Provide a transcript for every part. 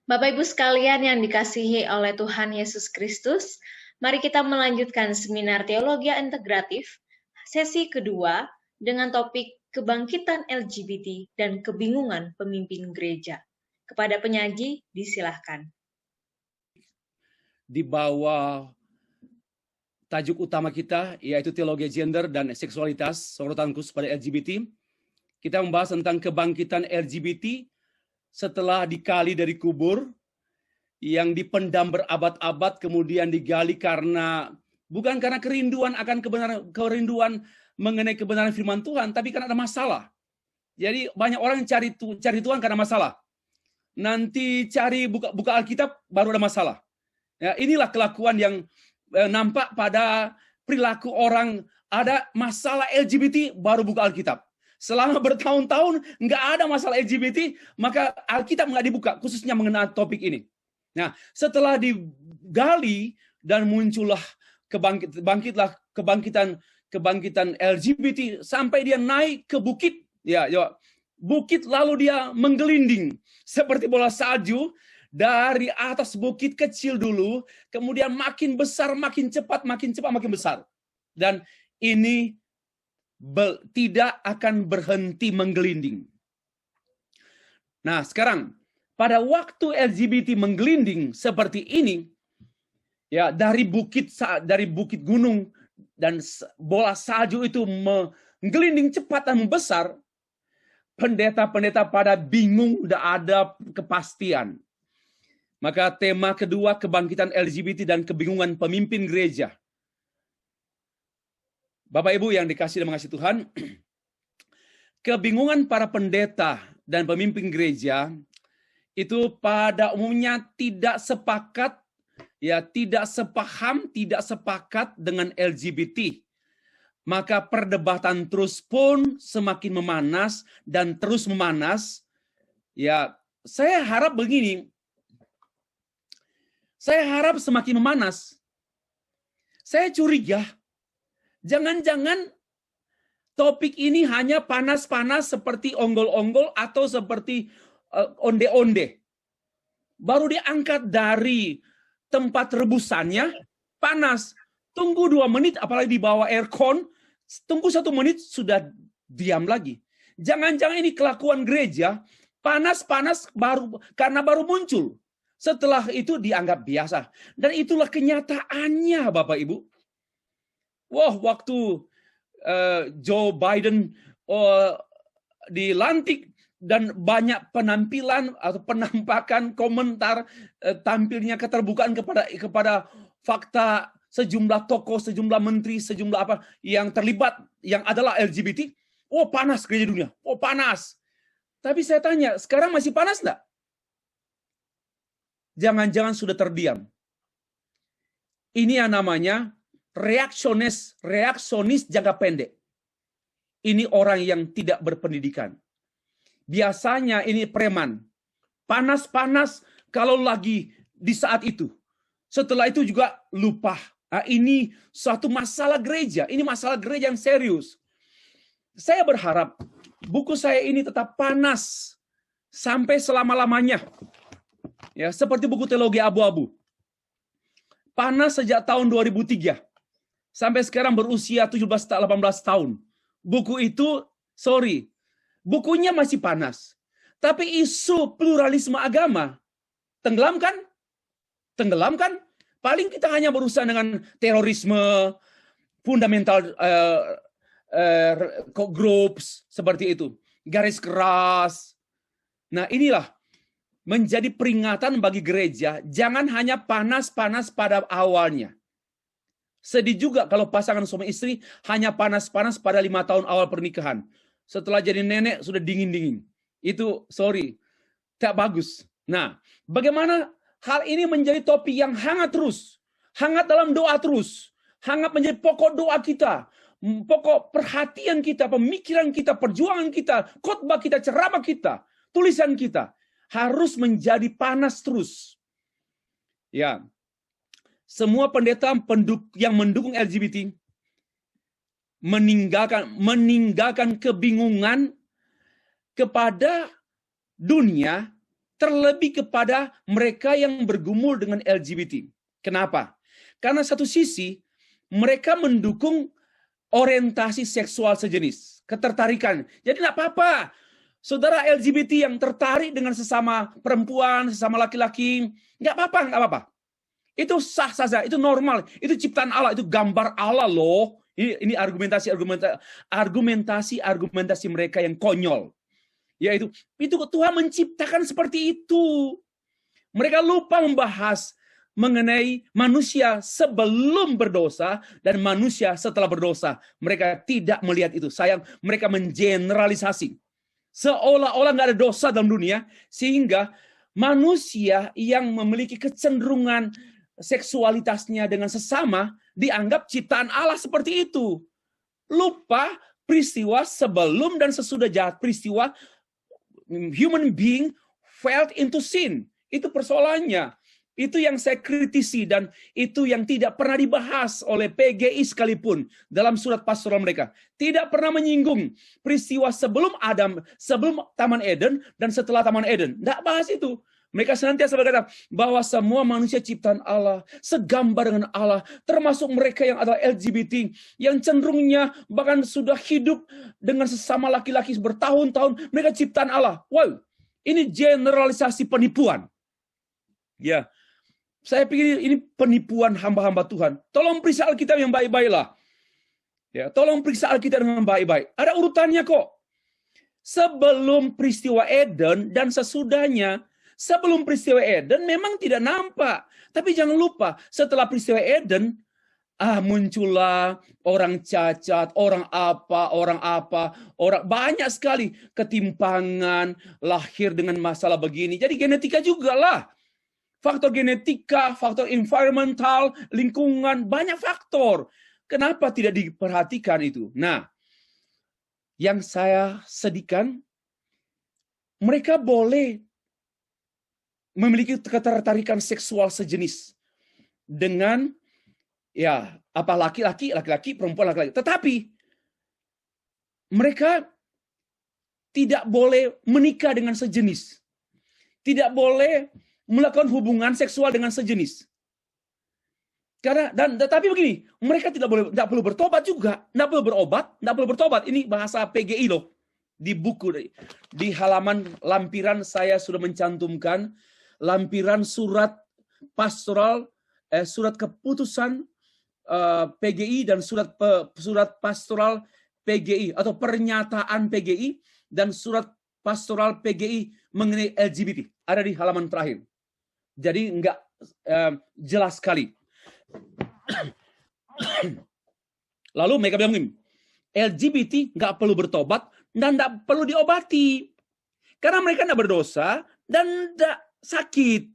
Bapak Ibu sekalian yang dikasihi oleh Tuhan Yesus Kristus, mari kita melanjutkan seminar Teologi Integratif, sesi kedua dengan topik kebangkitan LGBT dan kebingungan pemimpin gereja. Kepada penyaji, disilahkan. Di bawah tajuk utama kita, yaitu teologi gender dan seksualitas, sorotan khusus pada LGBT, kita membahas tentang kebangkitan LGBT setelah dikali dari kubur, yang dipendam berabad-abad, kemudian digali bukan karena kerinduan akan kerinduan mengenai kebenaran firman Tuhan, tapi karena ada masalah. Jadi banyak orang yang cari Tuhan karena masalah. Nanti cari buka Alkitab baru ada masalah. Ya, inilah kelakuan yang nampak pada perilaku orang. Ada masalah LGBT baru buka Alkitab. Selama bertahun-tahun nggak ada masalah LGBT, maka Alkitab nggak dibuka, khususnya mengenai topik ini. Nah, setelah digali dan muncullah kebangkitan LGBT sampai dia naik ke bukit, bukit lalu dia menggelinding seperti bola salju dari atas bukit kecil dulu, kemudian makin besar, makin cepat, makin besar. Dan ini tidak akan berhenti menggelinding. Nah, sekarang pada waktu LGBT menggelinding seperti ini, ya, dari bukit gunung dan bola salju itu menggelinding cepat dan membesar, pendeta-pendeta pada bingung, tidak ada kepastian. Maka tema kedua, kebangkitan LGBT dan kebingungan pemimpin gereja. Bapak Ibu yang dikasihi dan mengasihi Tuhan, kebingungan para pendeta dan pemimpin gereja itu pada umumnya tidak sepakat, tidak sepaham, tidak sepakat dengan LGBT. Maka perdebatan terus pun semakin memanas dan terus memanas. Ya, saya harap begini. Saya harap semakin memanas. Saya curiga, jangan-jangan topik ini hanya panas-panas seperti onggol-onggol atau seperti onde-onde. Baru diangkat dari tempat rebusannya, panas. Tunggu 2 menit, apalagi di bawah aircon, tunggu 1 menit, sudah diam lagi. Jangan-jangan ini kelakuan gereja, panas-panas karena baru muncul. Setelah itu dianggap biasa. Dan itulah kenyataannya, Bapak Ibu. Wah, waktu Joe Biden dilantik dan banyak penampilan atau penampakan komentar tampilnya keterbukaan kepada fakta sejumlah tokoh, sejumlah menteri, sejumlah apa yang terlibat yang adalah LGBT. Oh, panas gereja dunia. Oh, panas. Tapi saya tanya, sekarang masih panas enggak? Jangan-jangan sudah terdiam. Ini yang namanya reaksionis jangka pendek. Ini orang yang tidak berpendidikan. Biasanya ini preman. Panas-panas kalau lagi di saat itu. Setelah itu juga lupa. Nah, ini suatu masalah gereja. Ini masalah gereja yang serius. Saya berharap buku saya ini tetap panas sampai selama-lamanya. Ya, seperti buku teologi abu-abu. Panas sejak tahun 2003. Sampai sekarang berusia 17-18 tahun. Buku itu, bukunya masih panas. Tapi isu pluralisme agama, tenggelam kan? Paling kita hanya berusaha dengan terorisme, fundamental groups, seperti itu. Garis keras. Nah, inilah menjadi peringatan bagi gereja, jangan hanya panas-panas pada awalnya. Sedih juga kalau pasangan suami istri hanya panas-panas pada 5 tahun awal pernikahan. Setelah jadi nenek sudah dingin-dingin. Itu tak bagus. Nah, bagaimana hal ini menjadi topik yang hangat terus. Hangat dalam doa terus. Hangat menjadi pokok doa kita. Pokok perhatian kita, pemikiran kita, perjuangan kita, khotbah kita, ceramah kita, tulisan kita. Harus menjadi panas terus. Ya, semua pendeta yang mendukung LGBT meninggalkan kebingungan kepada dunia terlebih kepada mereka yang bergumul dengan LGBT. Kenapa? Karena satu sisi mereka mendukung orientasi seksual sejenis, ketertarikan. Jadi nggak apa-apa. Saudara LGBT yang tertarik dengan sesama perempuan, sesama laki-laki, nggak apa-apa, nggak apa-apa. Itu sah saja, itu normal, itu ciptaan Allah, itu gambar Allah loh. Ini argumentasi mereka yang konyol. Yaitu itu Tuhan menciptakan seperti itu. Mereka lupa membahas mengenai manusia sebelum berdosa dan manusia setelah berdosa. Mereka tidak melihat itu. Sayang, mereka mengeneralisasi. Seolah-olah nggak ada dosa dalam dunia, sehingga manusia yang memiliki kecenderungan seksualitasnya dengan sesama dianggap ciptaan Allah seperti itu. Lupa peristiwa sebelum dan sesudah jahat, peristiwa human being fell into sin. Itu persoalannya. Itu yang saya kritisi dan itu yang tidak pernah dibahas oleh PGI sekalipun dalam surat pastoral mereka. Tidak pernah menyinggung peristiwa sebelum Adam, sebelum Taman Eden dan setelah Taman Eden. Tidak bahas itu. Mereka senantiasa berkata bahwa semua manusia ciptaan Allah, segambar dengan Allah, termasuk mereka yang adalah LGBT, yang cenderungnya bahkan sudah hidup dengan sesama laki-laki bertahun-tahun, mereka ciptaan Allah. Wow, ini generalisasi penipuan. Ya, saya pikir ini penipuan hamba-hamba Tuhan. Tolong periksa Alkitab yang baik-baiklah. Ya, tolong periksa Alkitab dengan baik-baik. Ada urutannya kok. Sebelum peristiwa Eden dan sesudahnya. Sebelum peristiwa Eden memang tidak nampak. Tapi jangan lupa, setelah peristiwa Eden, muncullah orang cacat, orang banyak sekali ketimpangan, lahir dengan masalah begini. Jadi genetika juga lah. Faktor genetika, faktor environmental, lingkungan, banyak faktor. Kenapa tidak diperhatikan itu? Nah, yang saya sedihkan, mereka boleh memiliki ketertarikan seksual sejenis dengan laki-laki, perempuan laki-laki. Tetapi mereka tidak boleh menikah dengan sejenis. Tidak boleh melakukan hubungan seksual dengan sejenis. Tetapi begini, mereka tidak perlu bertobat juga, tidak perlu bertobat. Ini bahasa PGI loh. Di buku, di halaman lampiran saya sudah mencantumkan lampiran surat pastoral, surat keputusan PGI dan surat pastoral PGI atau pernyataan PGI dan surat pastoral PGI mengenai LGBT. Ada di halaman terakhir. Jadi enggak jelas sekali. Lalu mereka bilang begini, LGBT enggak perlu bertobat dan enggak perlu diobati. Karena mereka enggak berdosa dan enggak sakit.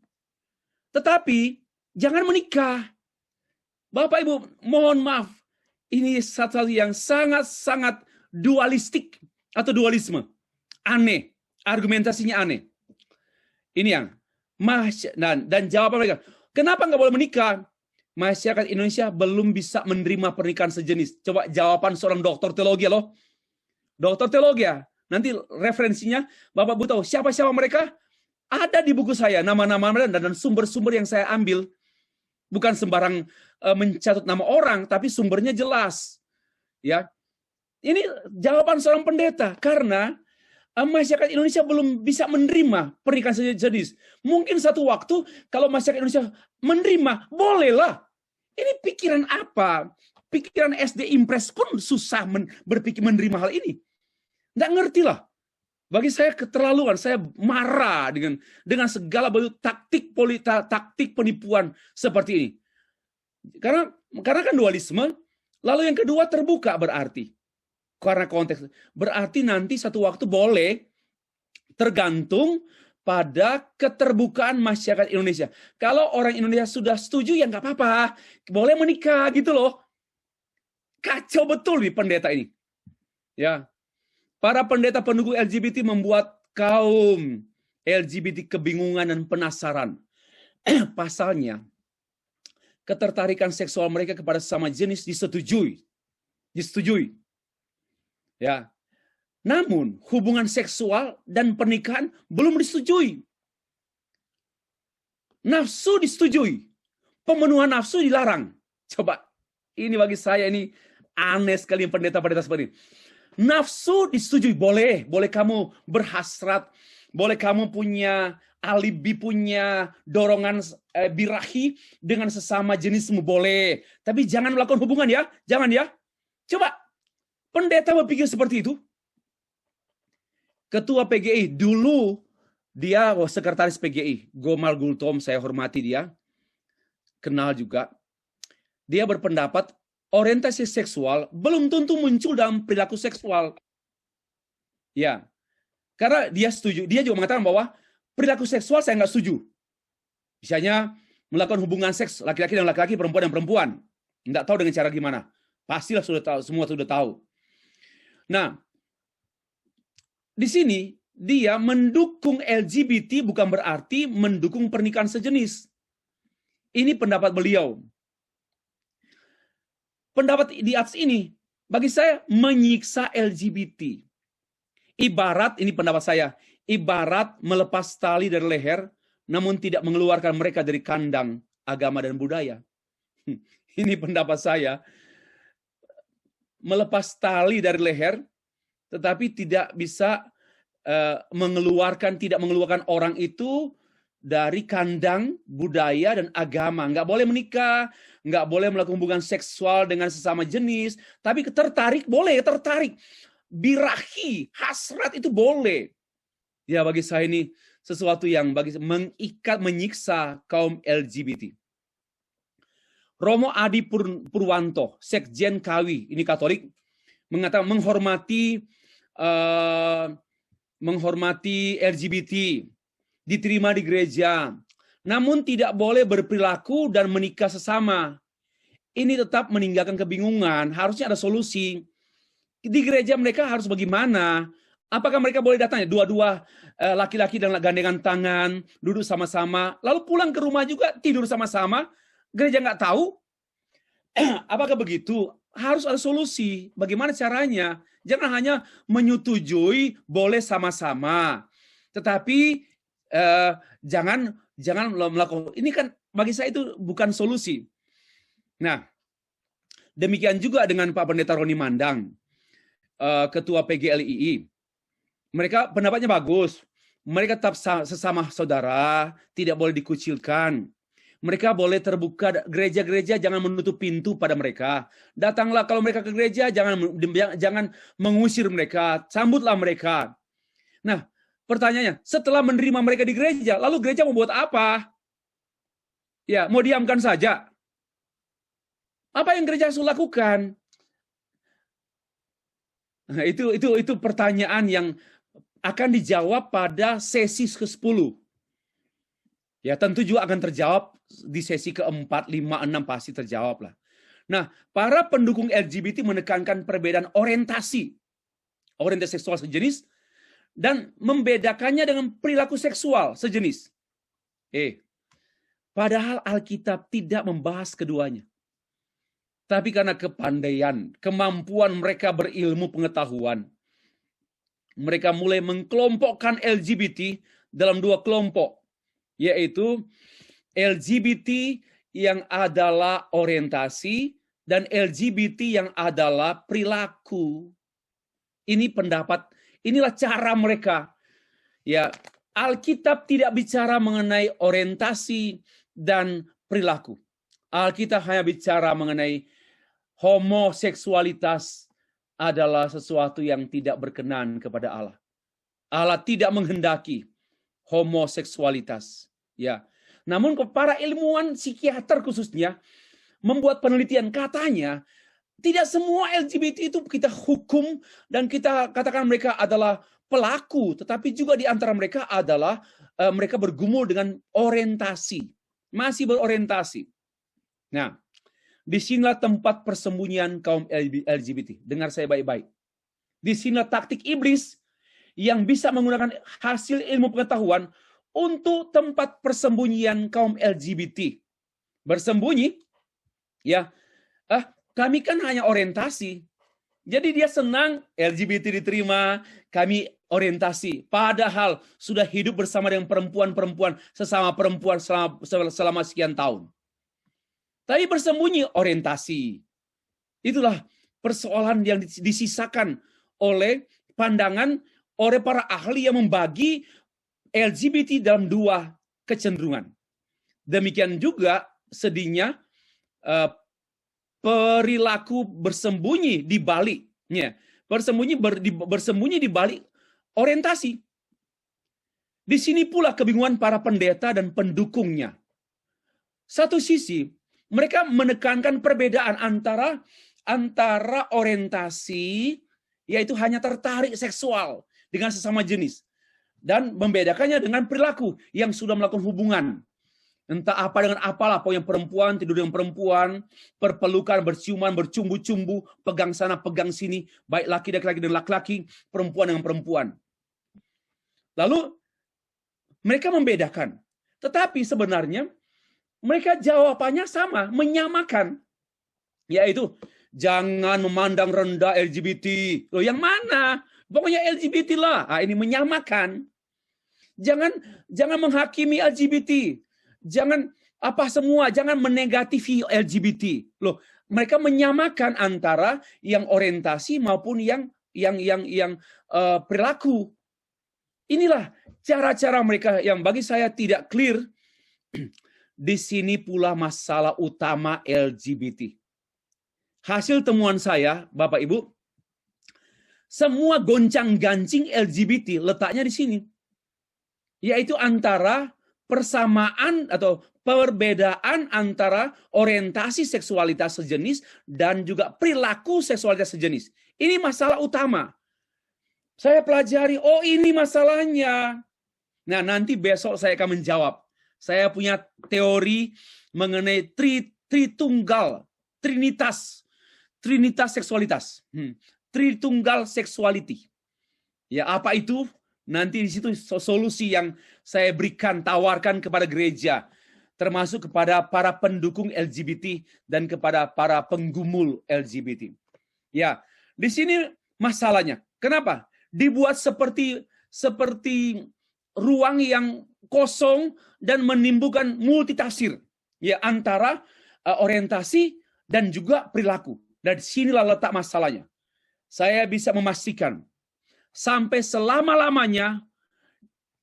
Tetapi jangan menikah. Bapak Ibu, mohon maaf. Ini satu yang sangat-sangat dualistik atau dualisme. Aneh. Argumentasinya aneh. Ini yang dan jawaban mereka. Kenapa nggak boleh menikah? Masyarakat Indonesia belum bisa menerima pernikahan sejenis. Coba jawaban seorang dokter teologi loh. Dokter teologi. Nanti referensinya Bapak Ibu tahu siapa-siapa mereka? Ada di buku saya nama-nama dan sumber-sumber yang saya ambil. Bukan sembarang mencatat nama orang, tapi sumbernya jelas. Ya, ini jawaban seorang pendeta karena masyarakat Indonesia belum bisa menerima pernikahan sejenis. Mungkin satu waktu kalau masyarakat Indonesia menerima, bolehlah. Ini pikiran apa? Pikiran SD Impres pun susah berpikir menerima hal ini. Nggak ngerti lah. Bagi saya keterlaluan, saya marah dengan segala bentuk taktik penipuan seperti ini. Karena kan dualisme, lalu yang kedua terbuka berarti. Karena konteks, berarti nanti satu waktu boleh tergantung pada keterbukaan masyarakat Indonesia. Kalau orang Indonesia sudah setuju, ya nggak apa-apa. Boleh menikah gitu loh. Kacau betul nih pendeta ini. Ya. Para pendeta pendukung LGBT membuat kaum LGBT kebingungan dan penasaran. Pasalnya, ketertarikan seksual mereka kepada sesama jenis disetujui. Ya. Namun, hubungan seksual dan pernikahan belum disetujui. Nafsu disetujui, pemenuhan nafsu dilarang. Coba, ini bagi saya ini aneh sekali pendeta-pendeta seperti ini. Nafsu disetujui, boleh kamu berhasrat, boleh kamu punya alibi, punya dorongan birahi dengan sesama jenismu, boleh. Tapi jangan melakukan hubungan ya, jangan ya. Coba, pendeta berpikir seperti itu. Ketua PGI, dulu dia sekretaris PGI, Gomal Gultom, saya hormati dia, kenal juga. Dia berpendapat orientasi seksual belum tentu muncul dalam perilaku seksual. Ya, karena dia setuju. Dia juga mengatakan bahwa perilaku seksual saya nggak setuju. Misalnya melakukan hubungan seks laki-laki dan laki-laki, perempuan dan perempuan. Nggak tahu dengan cara gimana. Pastilah sudah tahu, semua sudah tahu. Nah, di sini dia mendukung LGBT bukan berarti mendukung pernikahan sejenis. Ini pendapat beliau. Pendapat di atas ini, bagi saya, menyiksa LGBT. Ibarat, ini pendapat saya, ibarat melepas tali dari leher, namun tidak mengeluarkan mereka dari kandang agama dan budaya. Ini pendapat saya. Melepas tali dari leher, tetapi tidak bisa tidak mengeluarkan orang itu dari kandang budaya dan agama. Nggak boleh menikah, nggak boleh melakukan hubungan seksual dengan sesama jenis, tapi tertarik boleh, tertarik. Birahi, hasrat itu boleh. Ya, bagi saya ini sesuatu yang mengikat, menyiksa kaum LGBT. Romo Adi Purwanto, Sekjen KAWI, ini Katolik, mengatakan menghormati LGBT, diterima di gereja, namun tidak boleh berperilaku dan menikah sesama. Ini tetap meninggalkan kebingungan, harusnya ada solusi. Di gereja mereka harus bagaimana? Apakah mereka boleh datang dua-dua laki-laki dan gandengan tangan, duduk sama-sama, lalu pulang ke rumah juga tidur sama-sama? Gereja nggak tahu? Apakah begitu? Harus ada solusi. Bagaimana caranya? Jangan hanya menyetujui boleh sama-sama, tetapi jangan melakukan. Ini kan bagi saya itu bukan solusi. Nah, demikian juga dengan Pak Pendeta Roni Mandang, Ketua PGLII. Mereka pendapatnya bagus. Mereka tetap sesama saudara, tidak boleh dikucilkan. Mereka boleh terbuka, gereja-gereja jangan menutup pintu pada mereka. Datanglah kalau mereka ke gereja, jangan mengusir mereka, sambutlah mereka. Nah, pertanyaannya, setelah menerima mereka di gereja, lalu gereja mau buat apa? Ya, mau diamkan saja. Apa yang gereja harus lakukan? Nah, itu pertanyaan yang akan dijawab pada sesi ke-10. Ya, tentu juga akan terjawab di sesi ke-4, 5, 6 pasti terjawab lah. Nah, para pendukung LGBT menekankan perbedaan orientasi seksual sejenis dan membedakannya dengan perilaku seksual sejenis. Padahal Alkitab tidak membahas keduanya. Tapi karena kepandaian, kemampuan mereka berilmu pengetahuan, mereka mulai mengkelompokkan LGBT dalam 2 kelompok, yaitu LGBT yang adalah orientasi dan LGBT yang adalah perilaku. Ini pendapat, inilah cara mereka. Ya, Alkitab tidak bicara mengenai orientasi dan perilaku. Alkitab hanya bicara mengenai homoseksualitas adalah sesuatu yang tidak berkenan kepada Allah. Allah tidak menghendaki homoseksualitas. Ya. Namun para ilmuwan psikiater khususnya membuat penelitian, katanya tidak semua LGBT itu kita hukum dan kita katakan mereka adalah pelaku, tetapi juga di antara mereka adalah mereka bergumul dengan orientasi, masih berorientasi. Nah, disinilah tempat persembunyian kaum LGBT. Dengar saya baik-baik. Disinilah taktik iblis yang bisa menggunakan hasil ilmu pengetahuan untuk tempat persembunyian kaum LGBT. Bersembunyi, ya, kami kan hanya orientasi. Jadi dia senang LGBT diterima, kami orientasi. Padahal sudah hidup bersama dengan perempuan-perempuan, sesama perempuan selama sekian tahun. Tapi bersembunyi orientasi. Itulah persoalan yang disisakan oleh pandangan oleh para ahli yang membagi LGBT dalam dua kecenderungan. Demikian juga sedihnya perilaku bersembunyi di baliknya. Bersembunyi di balik orientasi. Di sini pula kebingungan para pendeta dan pendukungnya. Satu sisi, mereka menekankan perbedaan antara orientasi, yaitu hanya tertarik seksual dengan sesama jenis, dan membedakannya dengan perilaku yang sudah melakukan hubungan. Entah apa dengan apalah, pokoknya perempuan tidur dengan perempuan, perpelukan, berciuman, bercumbu-cumbu, pegang sana, pegang sini, baik laki-laki dan laki-laki, perempuan dengan perempuan. Lalu mereka membedakan. Tetapi sebenarnya mereka jawabannya sama, menyamakan. Yaitu, jangan memandang rendah LGBT. Loh, yang mana? Pokoknya LGBT lah. Ini menyamakan. Jangan menghakimi LGBT. Jangan jangan menegatifi LGBT. Loh, mereka menyamakan antara yang orientasi maupun yang perilaku. Inilah cara-cara mereka yang bagi saya tidak clear. Di sini pula masalah utama LGBT. Hasil temuan saya, Bapak Ibu, semua goncang-gancing LGBT letaknya di sini. Yaitu antara persamaan atau perbedaan antara orientasi seksualitas sejenis dan juga perilaku seksualitas sejenis. Ini masalah utama. Saya pelajari, oh ini masalahnya. Nah, nanti besok saya akan menjawab. Saya punya teori mengenai trinitas seksualitas. Tritunggal sexuality. Ya, apa itu? Nanti di situ solusi yang saya tawarkan kepada gereja, termasuk kepada para pendukung LGBT dan kepada para penggumul LGBT. Ya, di sini masalahnya. Kenapa? Dibuat seperti ruang yang kosong dan menimbulkan multitafsir, ya, antara orientasi dan juga perilaku. Dan sinilah letak masalahnya. Saya bisa memastikan sampai selama-lamanya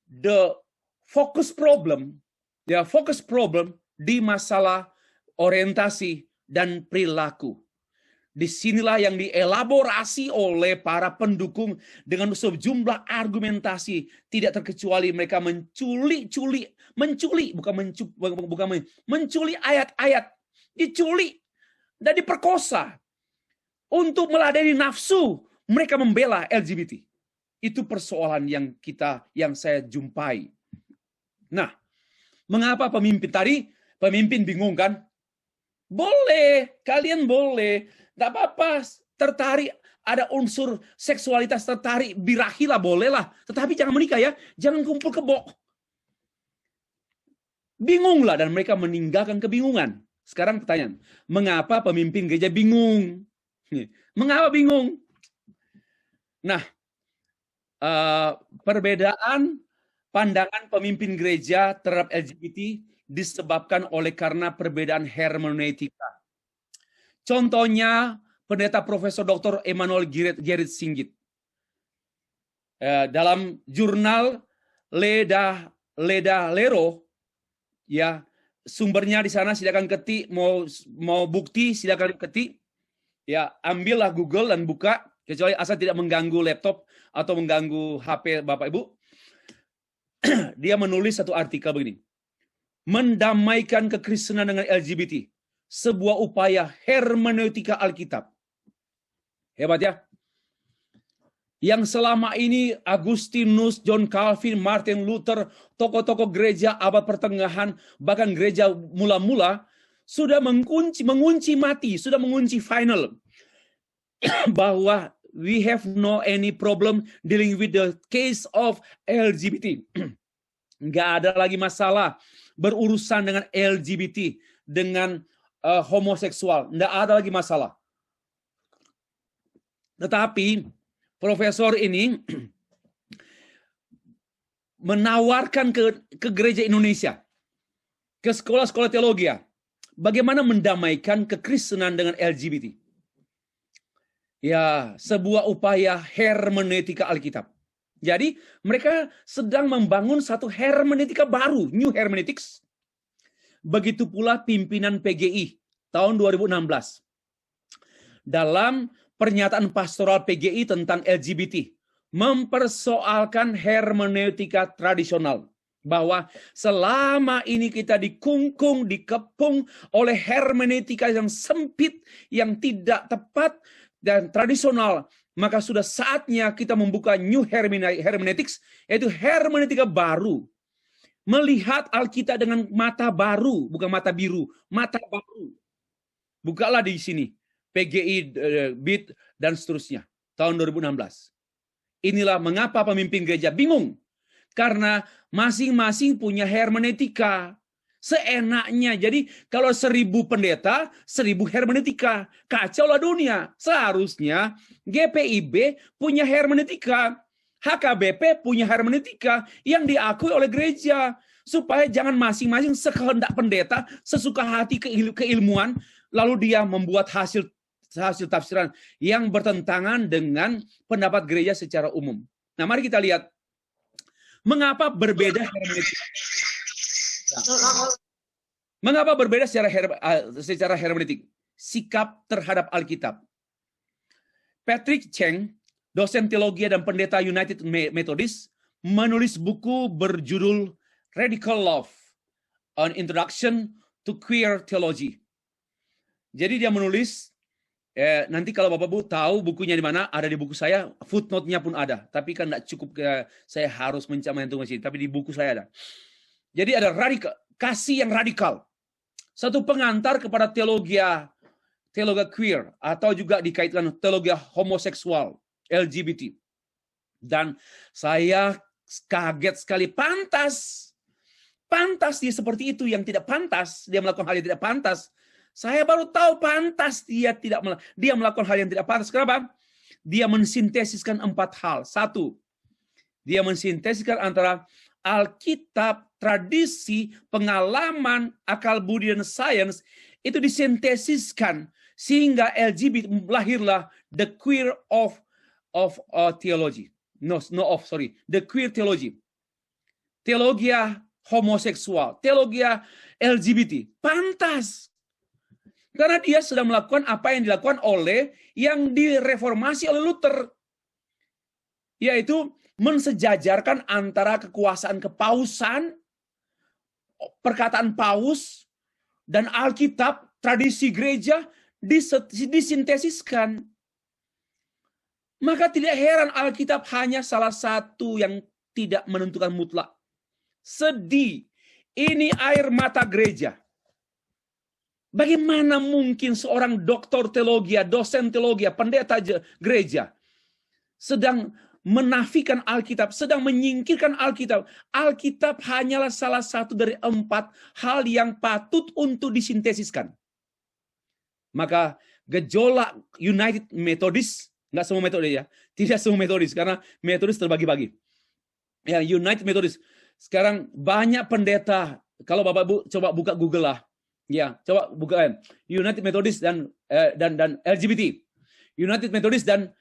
the focus problem di masalah orientasi dan perilaku. Disinilah yang dielaborasi oleh para pendukung dengan sejumlah argumentasi. Tidak terkecuali mereka menculik ayat-ayat, diculik dan diperkosa untuk meladeni nafsu. Mereka membela LGBT. Itu persoalan yang saya jumpai. Nah, mengapa pemimpin bingung kan? Boleh, kalian boleh. Tidak apa-apa, tertarik, ada unsur seksualitas tertarik, birahilah, bolehlah. Tetapi jangan menikah ya, jangan kumpul kebo. Bingunglah dan mereka meninggalkan kebingungan. Sekarang pertanyaan, mengapa pemimpin gereja bingung? Mengapa bingung? Nah, perbedaan pandangan pemimpin gereja terhadap LGBT disebabkan karena perbedaan hermeneutika. Contohnya, pendeta Profesor Dr. Emmanuel Gerrit Singgit. Dalam jurnal Leda Lero, ya, sumbernya di sana, silakan ketik, mau bukti silakan ketik. Ya, ambillah Google dan buka, kecuali asal tidak mengganggu laptop atau mengganggu HP Bapak Ibu. Dia menulis satu artikel begini. Mendamaikan kekristenan dengan LGBT. Sebuah upaya hermeneutika Alkitab. Hebat ya. Yang selama ini Agustinus, John Calvin, Martin Luther, tokoh-tokoh gereja abad pertengahan, bahkan gereja mula-mula, sudah mengunci mati, sudah mengunci final. Bahwa we have no any problem dealing with the case of LGBT. Nggak ada lagi masalah berurusan dengan LGBT, dengan homoseksual. Nggak ada lagi masalah. Tetapi profesor ini menawarkan ke gereja Indonesia, ke sekolah-sekolah teologi, bagaimana mendamaikan kekristenan dengan LGBT. Ya, sebuah upaya hermeneutika Alkitab. Jadi, mereka sedang membangun satu hermeneutika baru, new hermeneutics. Begitu pula pimpinan PGI tahun 2016. Dalam pernyataan pastoral PGI tentang LGBT, mempersoalkan hermeneutika tradisional. Bahwa selama ini kita dikungkung, dikepung oleh hermeneutika yang sempit, yang tidak tepat, dan tradisional, maka sudah saatnya kita membuka new hermeneutics, yaitu hermeneutika baru. Melihat Alkitab dengan mata baru, bukan mata biru, mata baru. Bukalah di sini, PGI, BIT, dan seterusnya, tahun 2016. Inilah mengapa pemimpin gereja bingung, karena masing-masing punya hermeneutika. Seenaknya. Jadi kalau 1000 pendeta, 1000 hermeneutika. Kacaulah dunia. Seharusnya GPIB punya hermeneutika. HKBP punya hermeneutika yang diakui oleh gereja. Supaya jangan masing-masing sekehendak pendeta, sesuka hati keilmuan, lalu dia membuat hasil tafsiran yang bertentangan dengan pendapat gereja secara umum. Nah, mari kita lihat mengapa berbeda hermeneutika. Mengapa berbeda secara hermeneutik? Sikap terhadap Alkitab. Patrick Cheng, dosen teologi dan pendeta United Methodist, menulis buku berjudul Radical Love, An Introduction to Queer Theology. Jadi dia menulis, nanti kalau Bapak-Ibu tahu bukunya di mana, ada di buku saya, footnote-nya pun ada. Tapi kan tidak cukup, saya harus mencantumkan sini, tapi di buku saya ada. Jadi ada kasih yang radikal. Satu pengantar kepada teologi queer, atau juga dikaitkan teologi homoseksual, LGBT. Dan saya kaget sekali, pantas dia seperti itu, yang tidak pantas, dia melakukan hal yang tidak pantas. Saya baru tahu pantas dia melakukan hal yang tidak pantas. Kenapa? Dia mensintesiskan 4 hal. 1, dia mensintesiskan antara Alkitab, tradisi, pengalaman, akal budi, dan sains, itu disintesiskan sehingga LGBT lahirlah the queer of theology. The queer theology. Teologia homoseksual, teologia LGBT. Pantas. Karena dia sedang melakukan apa yang dilakukan oleh yang direformasi oleh Luther. Yaitu mensejajarkan antara kekuasaan kepausan, perkataan paus, dan Alkitab, tradisi gereja, disintesiskan. Maka tidak heran Alkitab hanya salah satu yang tidak menentukan mutlak. Sedih. Ini air mata gereja. Bagaimana mungkin seorang doktor teologi, dosen teologi, pendeta gereja sedang menafikan Alkitab, sedang menyingkirkan Alkitab. Alkitab hanyalah salah satu dari 4 hal yang patut untuk disintesiskan. Maka gejolak United Methodist, nggak semua Metodis ya, tidak semua Metodis, karena Metodis terbagi-bagi. Ya, United Methodist. Sekarang banyak pendeta, kalau Bapak-Ibu coba buka Google lah. Ya, coba buka United Methodist dan LGBT. United Methodist dan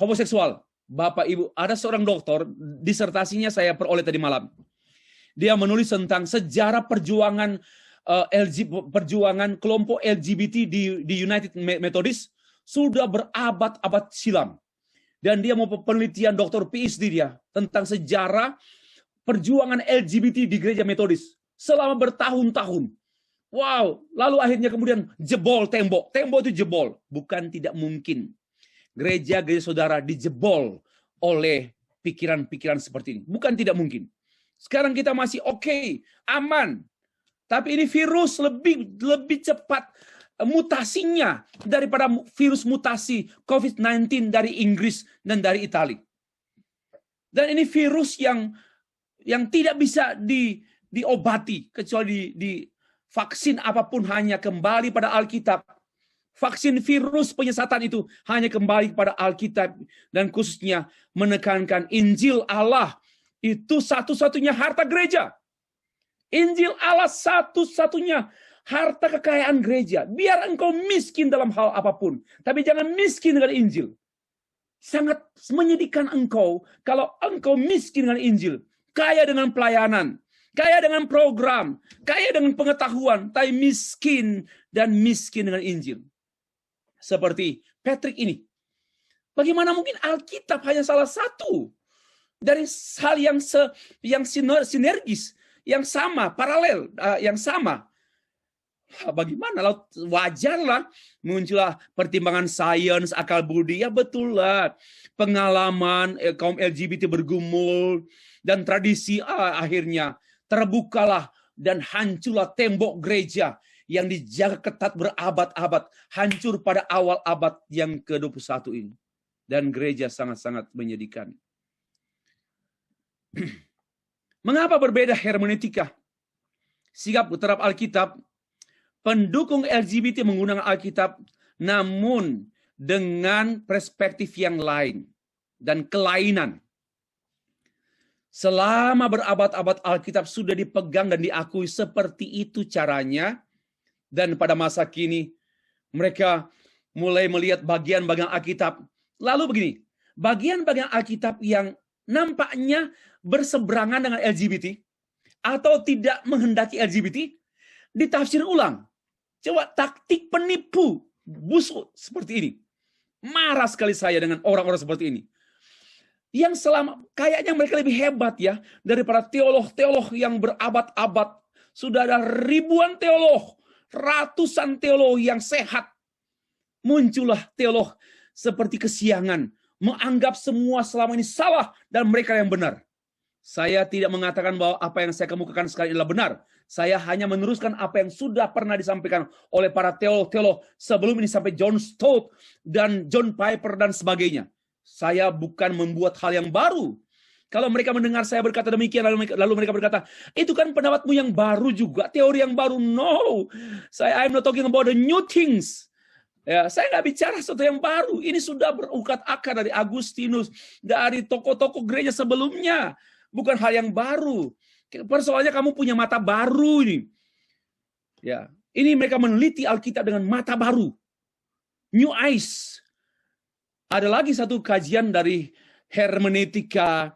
homoseksual. Bapak Ibu, ada seorang doktor, disertasinya saya peroleh tadi malam. Dia menulis tentang sejarah perjuangan perjuangan kelompok LGBT di United Methodist sudah berabad-abad silam. Dan dia mau penelitian doktor PhD dia tentang sejarah perjuangan LGBT di gereja Metodis selama bertahun-tahun. Wow, lalu akhirnya kemudian jebol tembok. Tembok itu jebol. Bukan tidak mungkin. Gereja-gereja saudara dijebol oleh pikiran-pikiran seperti ini. Bukan tidak mungkin. Sekarang kita masih oke, aman. Tapi ini virus lebih cepat mutasinya daripada virus mutasi COVID-19 dari Inggris dan dari Italia. Dan ini virus yang tidak bisa diobati kecuali di vaksin apapun hanya kembali pada Alkitab. Vaksin virus penyesatan itu hanya kembali kepada Alkitab dan khususnya menekankan Injil Allah Itu satu-satunya harta gereja. Injil Allah satu-satunya harta kekayaan gereja. Biar engkau miskin dalam hal apapun, tapi jangan miskin dengan Injil. Sangat menyedihkan engkau kalau engkau miskin dengan Injil. Kaya dengan pelayanan, kaya dengan program, kaya dengan pengetahuan, tapi miskin dengan Injil. Seperti Patrick ini. Bagaimana mungkin Alkitab hanya salah satu dari hal yang sinergis, yang sama, paralel, yang sama. Bagaimana? Wajarlah muncullah pertimbangan sains, akal budi. Ya betul lah. Pengalaman kaum LGBT bergumul dan tradisi akhirnya terbukalah dan hancurlah tembok gereja yang dijaga ketat berabad-abad. Hancur pada awal abad yang ke-21 ini. Dan gereja sangat-sangat menyedihkan. Mengapa berbeda hermeneutika? Sikap terhadap Alkitab, pendukung LGBT menggunakan Alkitab, namun dengan perspektif yang lain dan kelainan. Selama berabad-abad Alkitab sudah dipegang dan diakui seperti itu caranya, dan pada masa kini mereka mulai melihat bagian-bagian Alkitab. Lalu begini, bagian-bagian Alkitab yang nampaknya berseberangan dengan LGBT atau tidak menghendaki LGBT ditafsir ulang. Coba taktik penipu busuk seperti ini. Marah sekali saya dengan orang-orang seperti ini. Yang kayaknya mereka lebih hebat ya daripada teolog-teolog yang berabad-abad. Sudah ada ribuan teolog, ratusan teolog yang sehat. Muncullah teolog seperti kesiangan, menganggap semua selama ini salah dan mereka yang benar. Saya tidak mengatakan bahwa apa yang saya kemukakan sekarang adalah benar. Saya hanya meneruskan apa yang sudah pernah disampaikan oleh para teolog-teolog sebelum ini sampai John Stott dan John Piper dan sebagainya. Saya bukan membuat hal yang baru. Kalau mereka mendengar saya berkata demikian, lalu mereka berkata, itu kan pendapatmu yang baru juga, teori yang baru. No, I'm not talking about the new things. Ya, saya nggak bicara sesuatu yang baru. Ini sudah berukat akar dari Agustinus, dari tokoh-tokoh gereja sebelumnya. Bukan hal yang baru. Persoalannya kamu punya mata baru ini. Ya, ini mereka meneliti Alkitab dengan mata baru. New eyes. Ada lagi satu kajian dari hermeneutika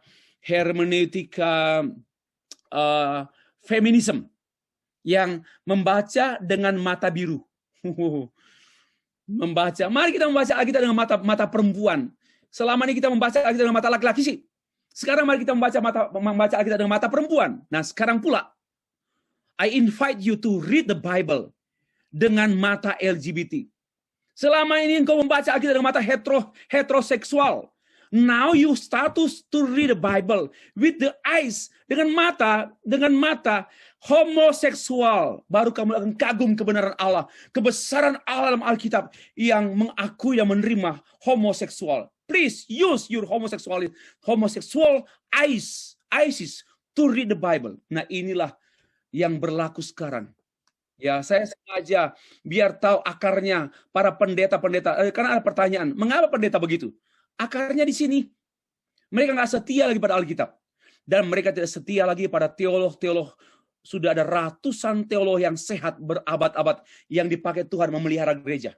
feminisme yang membaca dengan mata biru. Mari kita membaca Alkitab dengan mata perempuan. Selama ini kita membaca Alkitab dengan mata laki-laki sih. Sekarang mari kita membaca Alkitab dengan mata perempuan. Nah, sekarang pula I invite you to read the Bible dengan mata LGBT. Selama ini engkau membaca Alkitab dengan mata heteroseksual. Now you start to read the Bible with the eyes, dengan mata homoseksual. Baru kamu akan kagum kebenaran Allah, kebesaran Allah dalam Alkitab yang mengakui dan menerima homoseksual. Please use your homosexual eyes to read the Bible. Nah, inilah yang berlaku sekarang. Ya, saya sengaja biar tahu akarnya para pendeta-pendeta. Karena ada pertanyaan, mengapa pendeta begitu? Akarnya di sini. Mereka nggak setia lagi pada Alkitab. Dan mereka tidak setia lagi pada teolog-teolog. Sudah ada ratusan teolog yang sehat berabad-abad yang dipakai Tuhan memelihara gereja.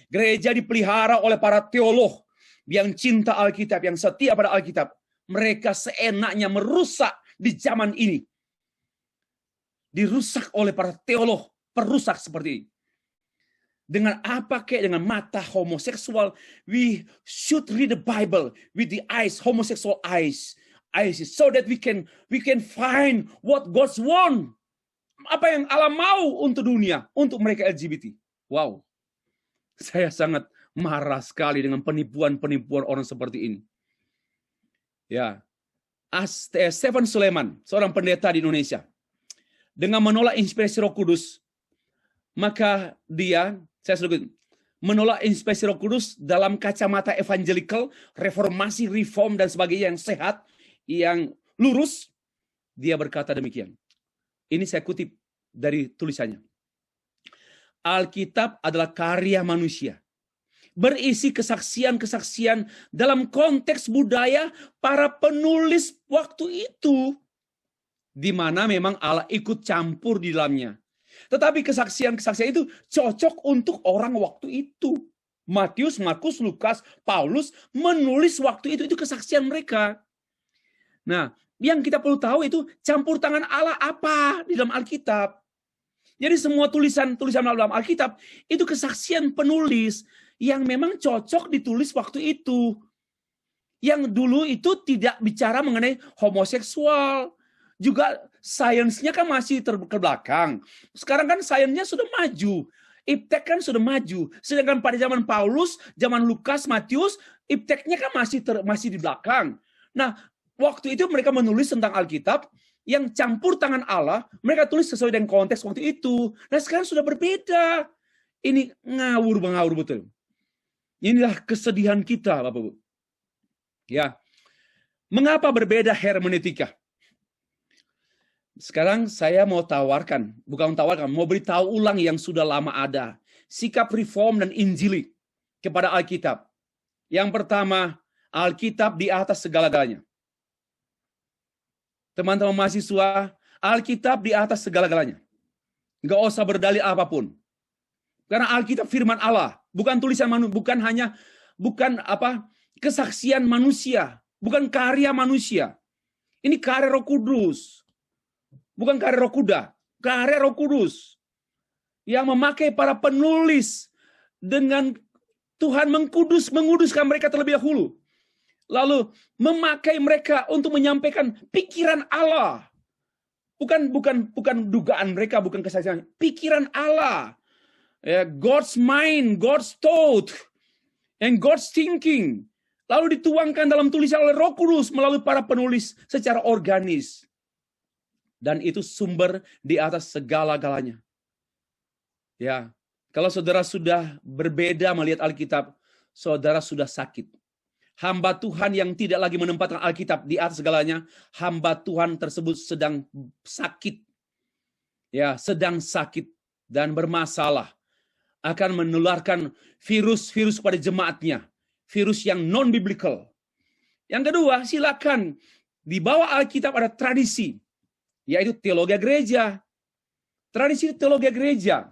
Gereja dipelihara oleh para teolog yang cinta Alkitab, yang setia pada Alkitab. Mereka seenaknya merusak di zaman ini. Dirusak oleh para teolog, perusak seperti ini. Dengan apa kayak dengan mata homoseksual, we should read the Bible with the eyes, homosexual eyes, so that we can find what God's want. Apa yang Allah mau untuk dunia, untuk mereka LGBT. Wow, saya sangat marah sekali dengan penipuan-penipuan orang seperti ini. Ya, Stephen Sulaiman, seorang pendeta di Indonesia, dengan menolak inspirasi Roh Kudus, maka dia, saya sebut, menolak inspirasi Roh Kudus dalam kacamata evangelical, reformasi, reform, dan sebagainya yang sehat, yang lurus. Dia berkata demikian. Ini saya kutip dari tulisannya. Alkitab adalah karya manusia. Berisi kesaksian-kesaksian dalam konteks budaya para penulis waktu itu, di mana memang Allah ikut campur di dalamnya. Tetapi kesaksian-kesaksian itu cocok untuk orang waktu itu. Matius, Markus, Lukas, Paulus menulis waktu itu kesaksian mereka. Nah, yang kita perlu tahu itu campur tangan Allah apa di dalam Alkitab. Jadi semua tulisan dalam Alkitab itu kesaksian penulis yang memang cocok ditulis waktu itu. Yang dulu itu tidak bicara mengenai homoseksual. Juga sainsnya kan masih terbelakang. Sekarang kan sainsnya sudah maju. Iptek kan sudah maju. Sedangkan pada zaman Paulus, zaman Lukas, Matius, ipteknya kan masih di belakang. Nah, waktu itu mereka menulis tentang Alkitab yang campur tangan Allah, mereka tulis sesuai dengan konteks waktu itu. Nah, sekarang sudah berbeda. Ini ngawur betul. Inilah kesedihan kita, Bapak Ibu. Ya. Mengapa berbeda hermeneutika? Sekarang saya mau mau beritahu ulang yang sudah lama ada. Sikap reform dan injili kepada Alkitab. Yang pertama, Alkitab di atas segala-galanya. Teman-teman mahasiswa, Alkitab di atas segala-galanya. Nggak usah berdalil apapun. Karena Alkitab firman Allah, bukan tulisan manusia, bukan kesaksian manusia, bukan karya manusia. Ini karya Roh Kudus. Bukan karya Roh Kuda, karya Roh Kudus yang memakai para penulis dengan Tuhan menguduskan mereka terlebih dahulu. Lalu memakai mereka untuk menyampaikan pikiran Allah. Bukan dugaan mereka, bukan kesaksian, pikiran Allah. God's mind, God's thought, and God's thinking. Lalu dituangkan dalam tulisan oleh Roh Kudus melalui para penulis secara organis. Dan itu sumber di atas segala-galanya. Ya, kalau saudara sudah berbeda melihat Alkitab, saudara sudah sakit. Hamba Tuhan yang tidak lagi menempatkan Alkitab di atas segalanya, hamba Tuhan tersebut sedang sakit. Ya, sedang sakit dan bermasalah. Akan menularkan virus-virus pada jemaatnya. Virus yang non-biblical. Yang kedua, silakan di bawah Alkitab ada tradisi. Yaitu teologi gereja. Tradisi teologi gereja.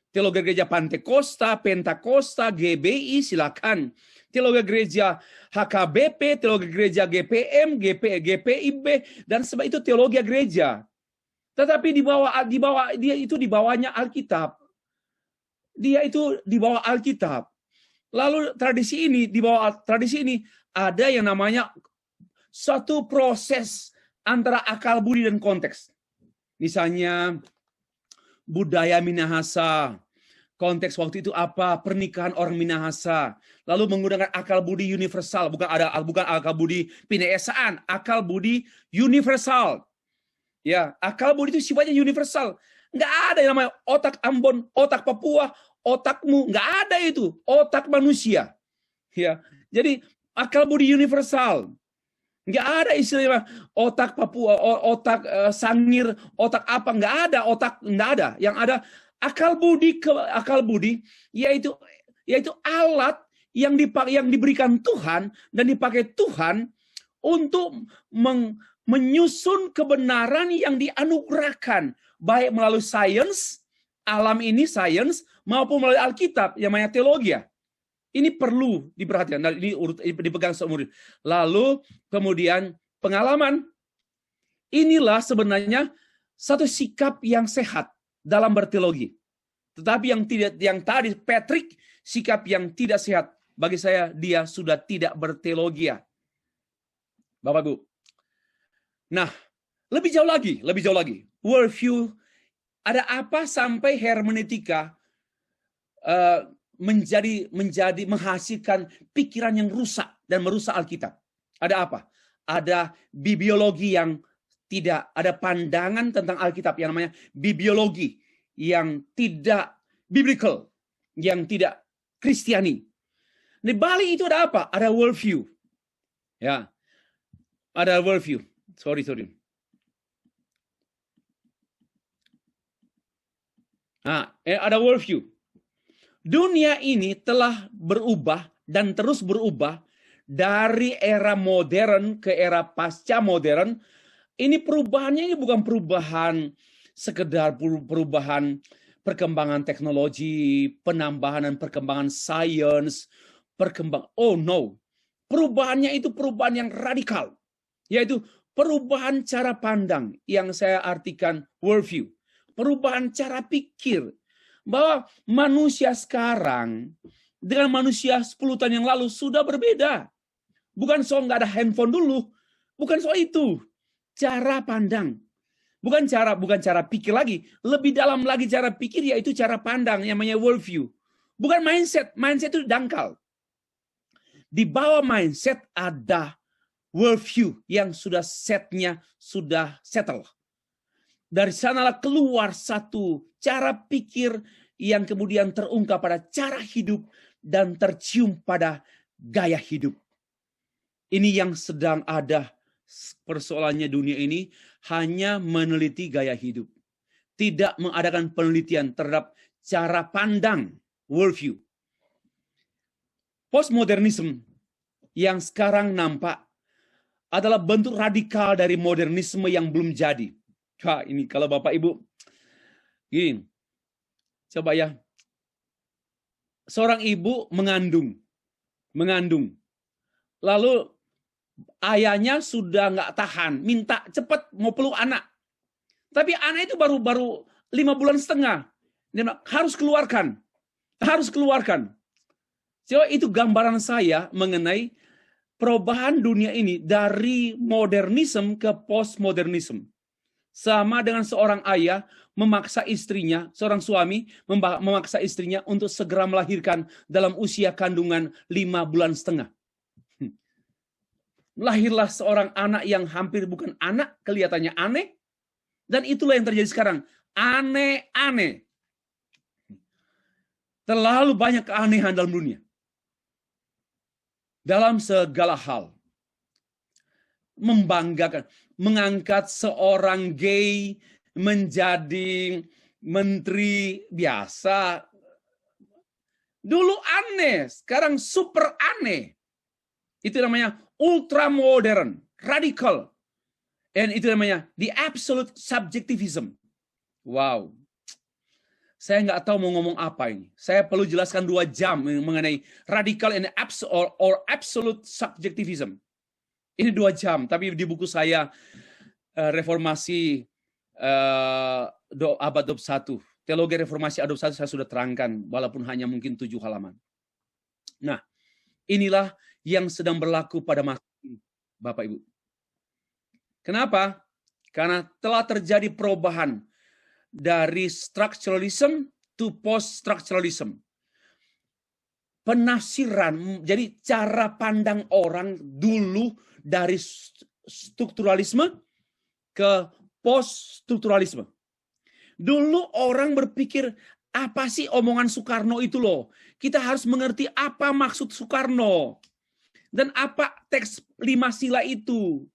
Teologi gereja Pantekosta, Pentakosta, GBI, silakan. Teologi gereja HKBP, teologi gereja GPM, GPIB, dan sebab itu teologi gereja. Tetapi dia itu di bawahnya Alkitab. Dia itu di bawah Alkitab. Lalu di bawah tradisi ini ada yang namanya suatu proses antara akal budi dan konteks. Misalnya budaya Minahasa. Konteks waktu itu apa? Pernikahan orang Minahasa. Lalu menggunakan akal budi universal, bukan akal budi pinaesaan, akal budi universal. Ya, akal budi itu sifatnya universal. Nggak ada yang namanya otak Ambon, otak Papua, otakmu, nggak ada itu. Otak manusia. Ya, jadi akal budi universal. Nggak ada istilahnya otak Papua, otak Sangir, otak apa, nggak ada otak, nggak ada. Yang ada akal budi yaitu alat yang diberikan Tuhan dan dipakai Tuhan untuk menyusun kebenaran yang dianugerahkan baik melalui sains, alam ini sains, maupun melalui Alkitab yang namanya teologi. Ini perlu diperhatikan, ini dipegang seumur hidup. Lalu kemudian pengalaman. Inilah sebenarnya satu sikap yang sehat dalam berteologi. Tetapi yang tadi Patrick, sikap yang tidak sehat. Bagi saya dia sudah tidak berteologi. Bapak Ibu. Nah, lebih jauh lagi. Worldview, ada apa sampai hermeneutika menghasilkan pikiran yang rusak dan merusak Alkitab. Ada apa? Ada bibliologi yang tidak, ada pandangan tentang Alkitab yang namanya bibliologi yang tidak biblical, yang tidak Kristiani. Di balik itu ada apa? Ada worldview. Ya. Ada worldview. Sorry. Ada worldview. Dunia ini telah berubah dan terus berubah dari era modern ke era pasca modern, ini perubahannya ini bukan perubahan sekedar perubahan perkembangan teknologi, penambahan dan perkembangan sains, oh no. Perubahannya itu perubahan yang radikal, yaitu perubahan cara pandang yang saya artikan worldview. Perubahan cara pikir, bahwa manusia sekarang dengan manusia 10 tahun yang lalu sudah berbeda. Bukan soal nggak ada handphone dulu, bukan soal itu. Cara pandang, bukan cara pikir lagi, lebih dalam lagi cara pikir, yaitu cara pandang yang namanya worldview. Bukan mindset itu dangkal. Di bawah mindset ada worldview yang sudah setnya sudah settle. Dari sanalah keluar satu cara pikir yang kemudian terungkap pada cara hidup dan tercium pada gaya hidup. Ini yang sedang ada persoalannya dunia ini, hanya meneliti gaya hidup. Tidak mengadakan penelitian terhadap cara pandang, worldview. Postmodernisme yang sekarang nampak adalah bentuk radikal dari modernisme yang belum jadi. Wah, ini kalau Bapak Ibu, gini, coba ya, seorang ibu mengandung, lalu ayahnya sudah nggak tahan, minta cepat mau peluk anak, tapi anak itu baru 5 bulan setengah, dia bilang, harus keluarkan. Coba itu gambaran saya mengenai perubahan dunia ini dari modernisme ke postmodernisme. Sama dengan seorang ayah memaksa istrinya, seorang suami memaksa istrinya untuk segera melahirkan dalam usia kandungan 5 bulan setengah. Lahirlah seorang anak yang hampir bukan anak, kelihatannya aneh. Dan itulah yang terjadi sekarang. Aneh-aneh. Terlalu banyak keanehan dalam dunia. Dalam segala hal. Membanggakan. Mengangkat seorang gay menjadi menteri biasa. Dulu aneh, sekarang super aneh. Itu namanya ultra modern, radikal. Dan itu namanya the absolute subjectivism. Wow. Saya nggak tahu mau ngomong apa ini. Saya perlu jelaskan 2 jam mengenai radikal and absolute subjectivism. Ini 2 jam, tapi di buku saya Reformasi abad 21, Teologi Reformasi abad 21 saya sudah terangkan, walaupun hanya mungkin 7 halaman. Nah, inilah yang sedang berlaku pada masa ini, Bapak Ibu. Kenapa? Karena telah terjadi perubahan dari structuralism to post-structuralism. Penafsiran, jadi cara pandang orang dulu dari strukturalisme ke post-strukturalisme. Dulu orang berpikir, apa sih omongan Soekarno itu loh? Kita harus mengerti apa maksud Soekarno. Dan apa teks 5 sila itu.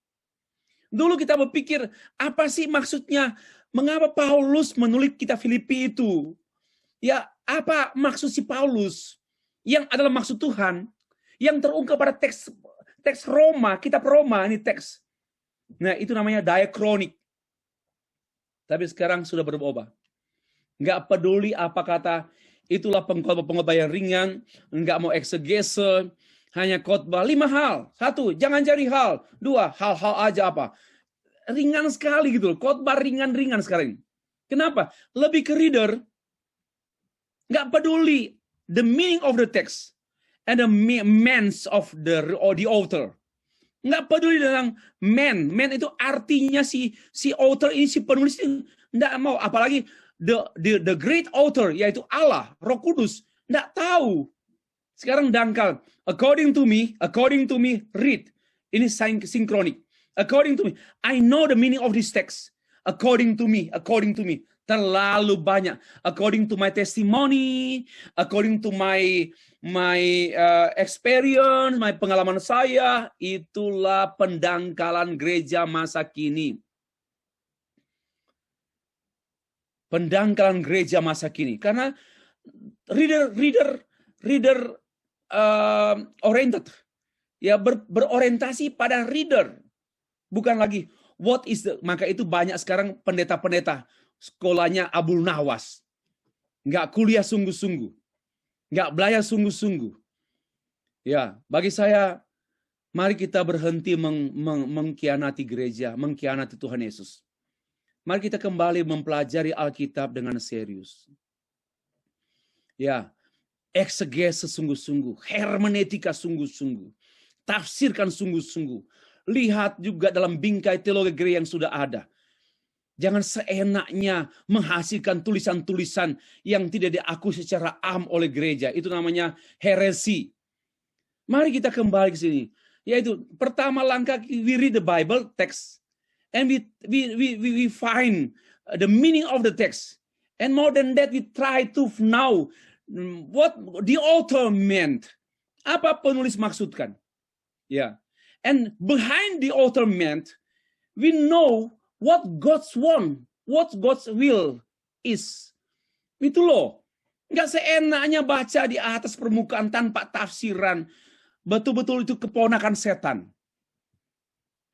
Dulu kita berpikir, apa sih maksudnya? Mengapa Paulus menulis kitab Filipi itu? Ya, apa maksud si Paulus? Yang adalah maksud Tuhan. Yang terungkap pada teks Roma, kitab Roma, ini teks. Nah, itu namanya diachronik. Tapi sekarang sudah berubah. Nggak peduli apa kata, itulah pengkhotbah yang ringan, nggak mau eksegese, hanya khotbah 5 hal. 1, jangan cari hal. 2, hal-hal aja apa. Ringan sekali gitu loh. Khotbah ringan-ringan sekarang ini. Kenapa? Lebih ke reader. Nggak peduli the meaning of the text and the means of the author. Nggak peduli tentang man. Man itu artinya si author ini, si penulis ini nggak mau. Apalagi the great author, yaitu Allah, Roh Kudus. Nggak tahu. Sekarang dangkal. According to me, read. Ini sinkronik. According to me, I know the meaning of this text. According to me. Terlalu banyak. According to my testimony, according to my experience, my pengalaman saya, itulah pendangkalan gereja masa kini. Pendangkalan gereja masa kini. Karena reader oriented. ya berorientasi pada reader. Bukan lagi maka itu banyak sekarang pendeta-pendeta sekolahnya Abul Nawas. Nggak kuliah sungguh-sungguh. Nggak belajar sungguh-sungguh. Ya, bagi saya, mari kita berhenti mengkhianati gereja, mengkhianati Tuhan Yesus. Mari kita kembali mempelajari Alkitab dengan serius. Ya, eksegesis sungguh-sungguh, hermeneutika sungguh-sungguh, tafsirkan sungguh-sungguh. Lihat juga dalam bingkai teologi gereja yang sudah ada. Jangan seenaknya menghasilkan tulisan-tulisan yang tidak diakui secara am oleh gereja. Itu namanya heresi. Mari kita kembali ke sini. Yaitu pertama langkah, we read the Bible text and we find the meaning of the text. And more than that, we try to know what the author meant. Apa penulis maksudkan? Ya. And behind the author meant, we know what God's want, what God's will is. Itu loh. Nggak seenaknya baca di atas permukaan tanpa tafsiran. Betul-betul itu keponakan setan.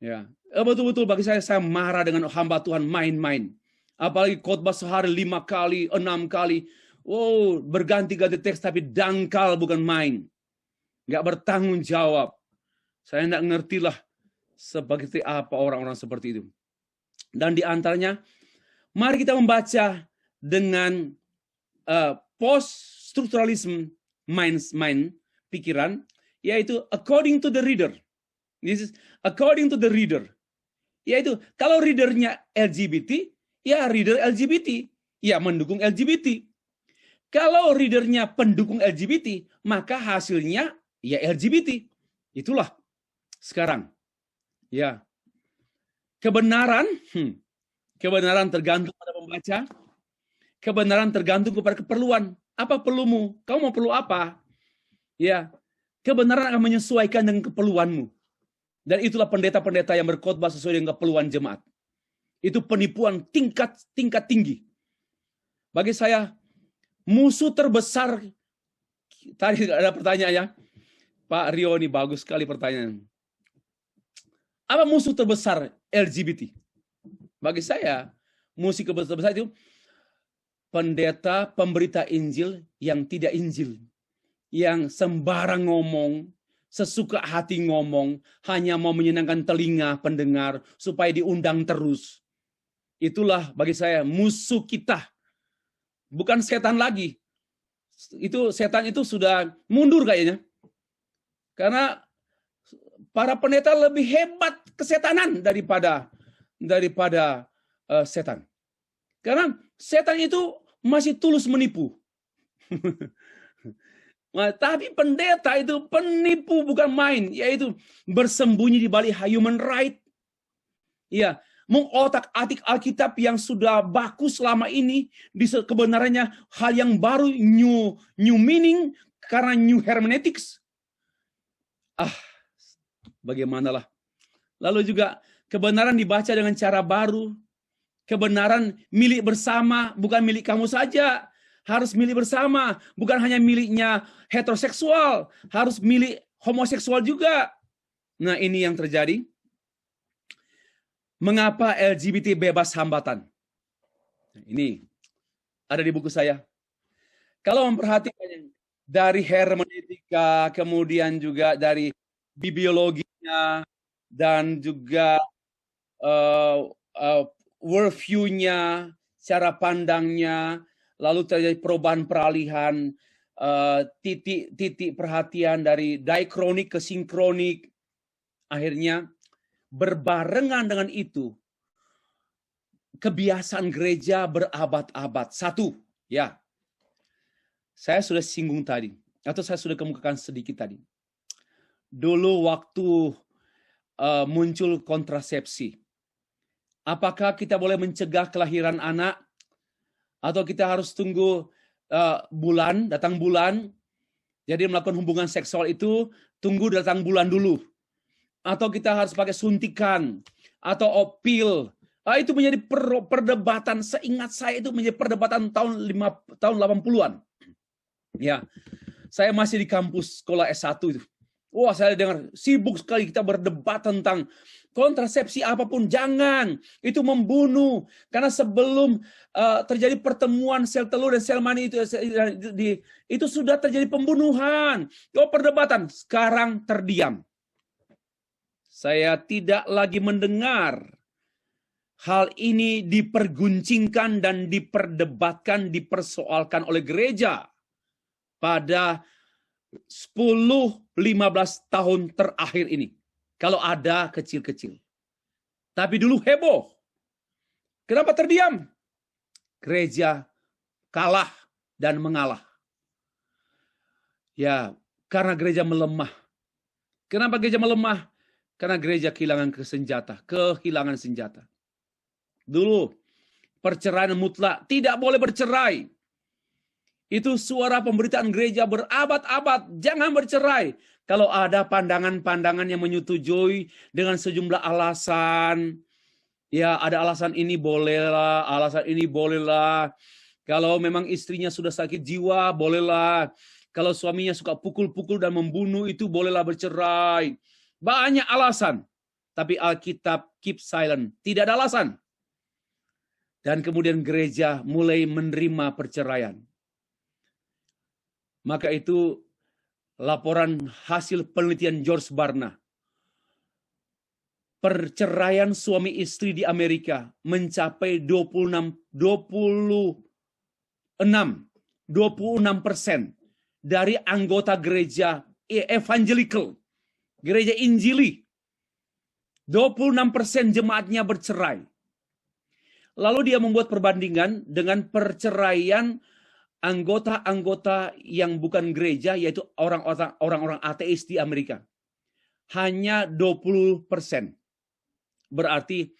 Ya, betul-betul bagi saya marah dengan hamba Tuhan main-main. Apalagi khotbah sehari 5 kali, 6 kali. Oh, berganti-ganti teks tapi dangkal bukan main. Nggak bertanggung jawab. Saya nggak ngerti lah seperti apa orang-orang seperti itu. Dan di antaranya, mari kita membaca dengan post-structuralism mind, pikiran, yaitu according to the reader. This is according to the reader. Yaitu kalau readernya LGBT, ya reader LGBT, ya mendukung LGBT. Kalau readernya pendukung LGBT, maka hasilnya ya LGBT. Itulah sekarang. Ya. Kebenaran tergantung pada pembaca. Kebenaran tergantung kepada keperluan. Apa perlumu? Kamu mau perlu apa? Ya. Kebenaran akan menyesuaikan dengan keperluanmu. Dan itulah pendeta-pendeta yang berkhotbah sesuai dengan keperluan jemaat. Itu penipuan tingkat tinggi. Bagi saya, musuh terbesar, tadi ada pertanyaannya, Pak Rio ini bagus sekali pertanyaan. Apa musuh terbesar LGBT? Bagi saya, musuh terbesar itu pendeta pemberita Injil yang tidak Injil. Yang sembarang ngomong, sesuka hati ngomong, hanya mau menyenangkan telinga pendengar supaya diundang terus. Itulah bagi saya musuh kita. Bukan setan lagi. Setan itu sudah mundur kayaknya. Karena para pendeta lebih hebat kesetanan daripada setan. Karena setan itu masih tulus menipu. Tapi pendeta itu penipu bukan main, yaitu bersembunyi di balik human right. Ya, mengotak-atik Alkitab yang sudah baku selama ini di kebenarannya hal yang baru, new meaning karena new hermeneutics. Bagaimanalah. Lalu juga kebenaran dibaca dengan cara baru. Kebenaran milik bersama, bukan milik kamu saja. Harus milik bersama, bukan hanya miliknya heteroseksual, harus milik homoseksual juga. Nah, ini yang terjadi. Mengapa LGBT bebas hambatan? Ini ada di buku saya. Kalau memperhatikan dari hermeneutika, kemudian juga dari bibliologinya, dan juga worldview-nya, cara pandangnya, lalu terjadi perubahan peralihan, titik perhatian dari diachronik ke sinkronik. Akhirnya berbarengan dengan itu, kebiasaan gereja berabad-abad. Satu, ya, saya sudah singgung tadi, atau saya sudah kemukakan sedikit tadi. Dulu waktu muncul kontrasepsi, apakah kita boleh mencegah kelahiran anak? Atau kita harus tunggu datang bulan, jadi melakukan hubungan seksual itu, tunggu datang bulan dulu. Atau kita harus pakai suntikan, atau pil. Itu menjadi perdebatan, seingat saya itu menjadi perdebatan tahun 80-an. Ya, saya masih di kampus sekolah S1 itu. Wah, saya dengar sibuk sekali kita berdebat tentang kontrasepsi apapun. Jangan, itu membunuh. Karena sebelum terjadi pertemuan sel telur dan sel mani itu sudah terjadi pembunuhan. Perdebatan. Sekarang terdiam. Saya tidak lagi mendengar hal ini diperguncingkan dan diperdebatkan, dipersoalkan oleh gereja pada 10-15 tahun terakhir ini. Kalau ada kecil-kecil. Tapi dulu heboh. Kenapa terdiam? Gereja kalah dan mengalah. Ya, karena gereja melemah. Kenapa gereja melemah? Karena gereja kehilangan kehilangan senjata. Dulu, perceraian mutlak, tidak boleh bercerai. Itu suara pemberitaan gereja berabad-abad, jangan bercerai. Kalau ada pandangan-pandangan yang menyetujui dengan sejumlah alasan, ya ada alasan ini bolehlah, alasan ini bolehlah. Kalau memang istrinya sudah sakit jiwa, bolehlah. Kalau suaminya suka pukul-pukul dan membunuh, itu bolehlah bercerai. Banyak alasan. Tapi Alkitab keep silent, tidak ada alasan. Dan kemudian gereja mulai menerima perceraian. Maka itu laporan hasil penelitian George Barna. Perceraian suami istri di Amerika mencapai 26% dari anggota gereja evangelical, gereja Injili. 26% jemaatnya bercerai. Lalu dia membuat perbandingan dengan perceraian anggota-anggota yang bukan gereja, yaitu orang-orang ateis di Amerika. Hanya 20%. Berarti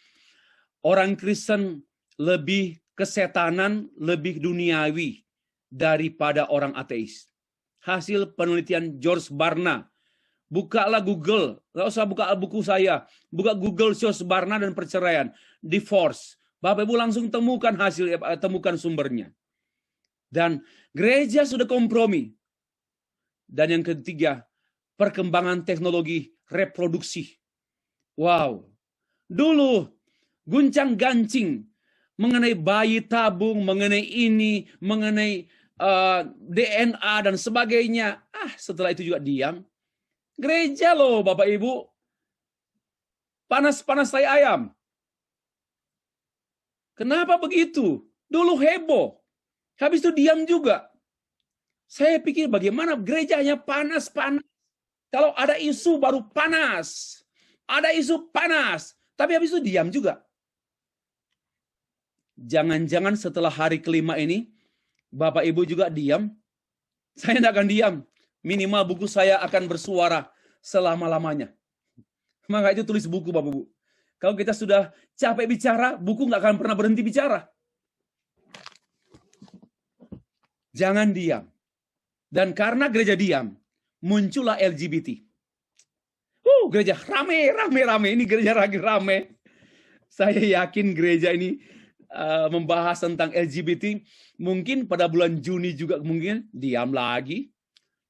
orang Kristen lebih kesetanan, lebih duniawi daripada orang ateis. Hasil penelitian George Barna. Bukalah Google, nggak usah buka buku saya. Buka Google George Barna dan perceraian, divorce. Bapak Ibu langsung temukan temukan sumbernya. Dan gereja sudah kompromi. Dan yang ketiga, perkembangan teknologi reproduksi. Wow. Dulu, guncang-gancing mengenai bayi tabung, mengenai ini, mengenai DNA dan sebagainya. Setelah itu juga diam. Gereja loh, Bapak Ibu. Panas-panas tai ayam. Kenapa begitu? Dulu heboh. Habis itu diam juga. Saya pikir bagaimana gerejanya panas-panas. Kalau ada isu baru panas. Ada isu panas. Tapi habis itu diam juga. Jangan-jangan setelah hari kelima ini, Bapak Ibu juga diam. Saya tidak akan diam. Minimal buku saya akan bersuara selama-lamanya. Maka itu tulis buku, Bapak Ibu. Kalau kita sudah capek bicara, buku nggak akan pernah berhenti bicara. Jangan diam. Dan karena gereja diam, muncullah LGBT. Gereja rame. Ini gereja lagi rame. Saya yakin gereja ini membahas tentang LGBT. Mungkin pada bulan Juni juga mungkin diam lagi.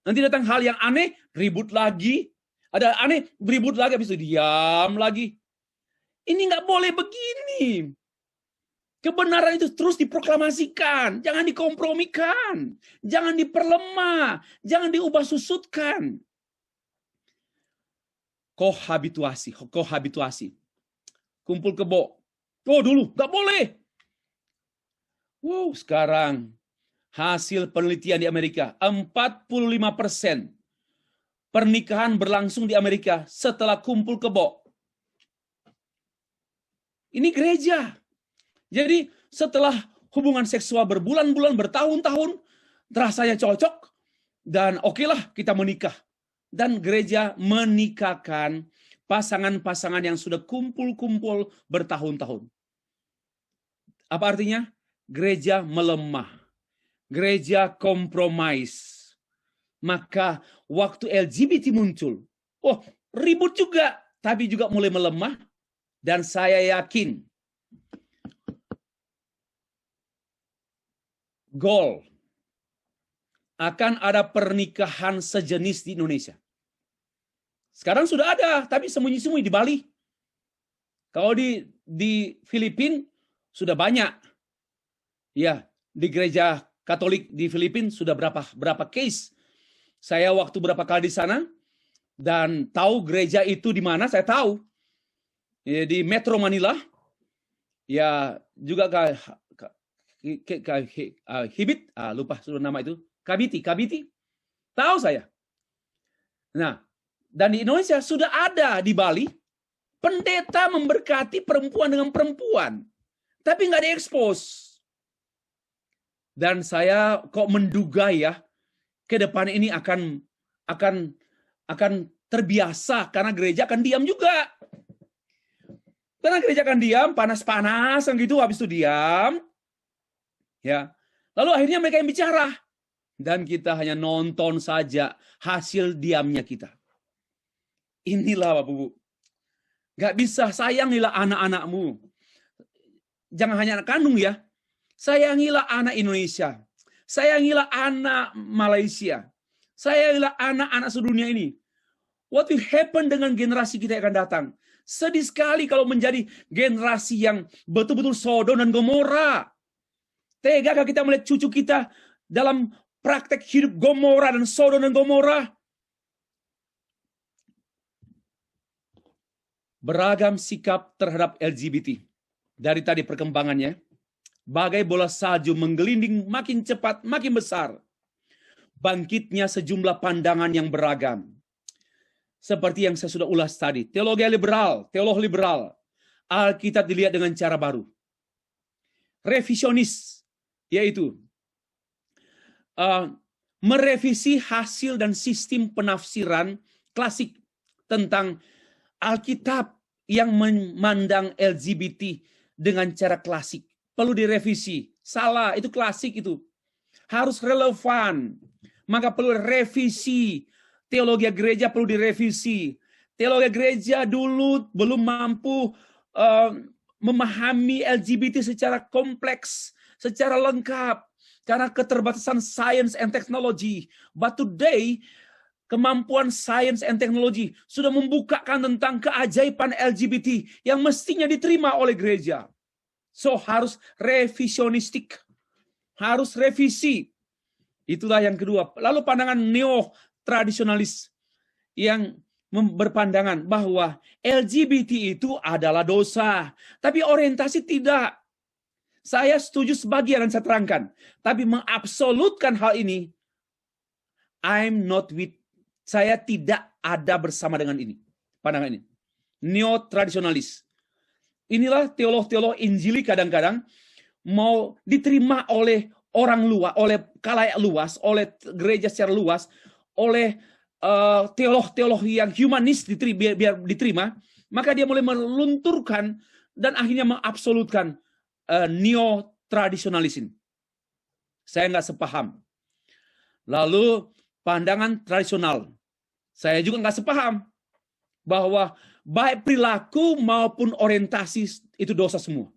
Nanti datang hal yang aneh, ribut lagi. Ada aneh, ribut lagi, habis itu diam lagi. Ini nggak boleh begini. Kebenaran itu terus diproklamasikan, jangan dikompromikan, jangan diperlemah, jangan diubah susutkan. Kohabituasi. Kumpul kebo. Dulu nggak boleh. Sekarang hasil penelitian di Amerika, 45% pernikahan berlangsung di Amerika setelah kumpul kebo. Ini gereja. Jadi setelah hubungan seksual berbulan-bulan, bertahun-tahun, rasanya cocok, dan okelah kita menikah. Dan gereja menikahkan pasangan-pasangan yang sudah kumpul-kumpul bertahun-tahun. Apa artinya? Gereja melemah. Gereja kompromis. Maka waktu LGBT muncul, ribut juga, tapi juga mulai melemah. Dan saya yakin akan ada pernikahan sejenis di Indonesia. Sekarang sudah ada, tapi sembunyi-sembunyi di Bali. Kalau di Filipina sudah banyak. Ya, di gereja Katolik di Filipina sudah berapa case. Saya waktu berapa kali di sana dan tahu gereja itu di mana, saya tahu. Ya, di Metro Manila. Ya, juga Hibit, lupa sudah nama itu. Kabiti. Tahu saya. Nah, dan di Indonesia sudah ada di Bali. Pendeta memberkati perempuan dengan perempuan, tapi nggak diekspos. Dan saya kok menduga ya, ke depan ini akan terbiasa karena gereja akan diam juga. Karena gereja akan diam, panas-panasan gitu, habis itu diam. Ya, lalu akhirnya mereka yang bicara, dan kita hanya nonton saja hasil diamnya kita. Inilah Bapak Ibu. Gak bisa, sayangilah anak-anakmu. Jangan hanya anak kandung ya. Sayangilah anak Indonesia. Sayangilah anak Malaysia. Sayangilah anak-anak sedunia ini. What will happen dengan generasi kita yang akan datang? Sedih sekali kalau menjadi generasi yang betul-betul Sodom dan Gomora. Tegakah kita melihat cucu kita dalam praktek hidup Gomora dan Sodom dan Gomora? Beragam sikap terhadap LGBT. Dari tadi perkembangannya, bagai bola salju menggelinding makin cepat, makin besar. Bangkitnya sejumlah pandangan yang beragam. Seperti yang saya sudah ulas tadi, teologi liberal, Alkitab dilihat dengan cara baru. Revisionis, yaitu merevisi hasil dan sistem penafsiran klasik tentang Alkitab yang memandang LGBT dengan cara klasik. Perlu direvisi. Salah, itu klasik itu. Harus relevan. Maka perlu revisi. Teologi gereja perlu direvisi. Teologi gereja dulu belum mampu memahami LGBT secara kompleks, secara lengkap. Karena keterbatasan science and technology. But today, kemampuan science and technology sudah membukakan tentang keajaiban LGBT yang mestinya diterima oleh gereja. So, harus revisionistik. Harus revisi. Itulah yang kedua. Lalu pandangan neo-tradisionalis yang berpandangan bahwa LGBT itu adalah dosa. Tapi orientasi tidak. Saya setuju sebagian dan saya terangkan. Tapi mengabsolutkan hal ini, I'm not with. Saya tidak ada bersama dengan ini. Pandangan ini. Neo-tradisionalis. Inilah teolog-teolog Injili kadang-kadang mau diterima oleh orang luas, oleh khalayak luas, oleh gereja secara luas, oleh teolog-teolog yang humanis biar diterima, maka dia mulai melunturkan dan akhirnya mengabsolutkan neo-tradisionalisme. Saya nggak sepaham. Lalu pandangan tradisional. Saya juga nggak sepaham bahwa baik perilaku maupun orientasi itu dosa semua.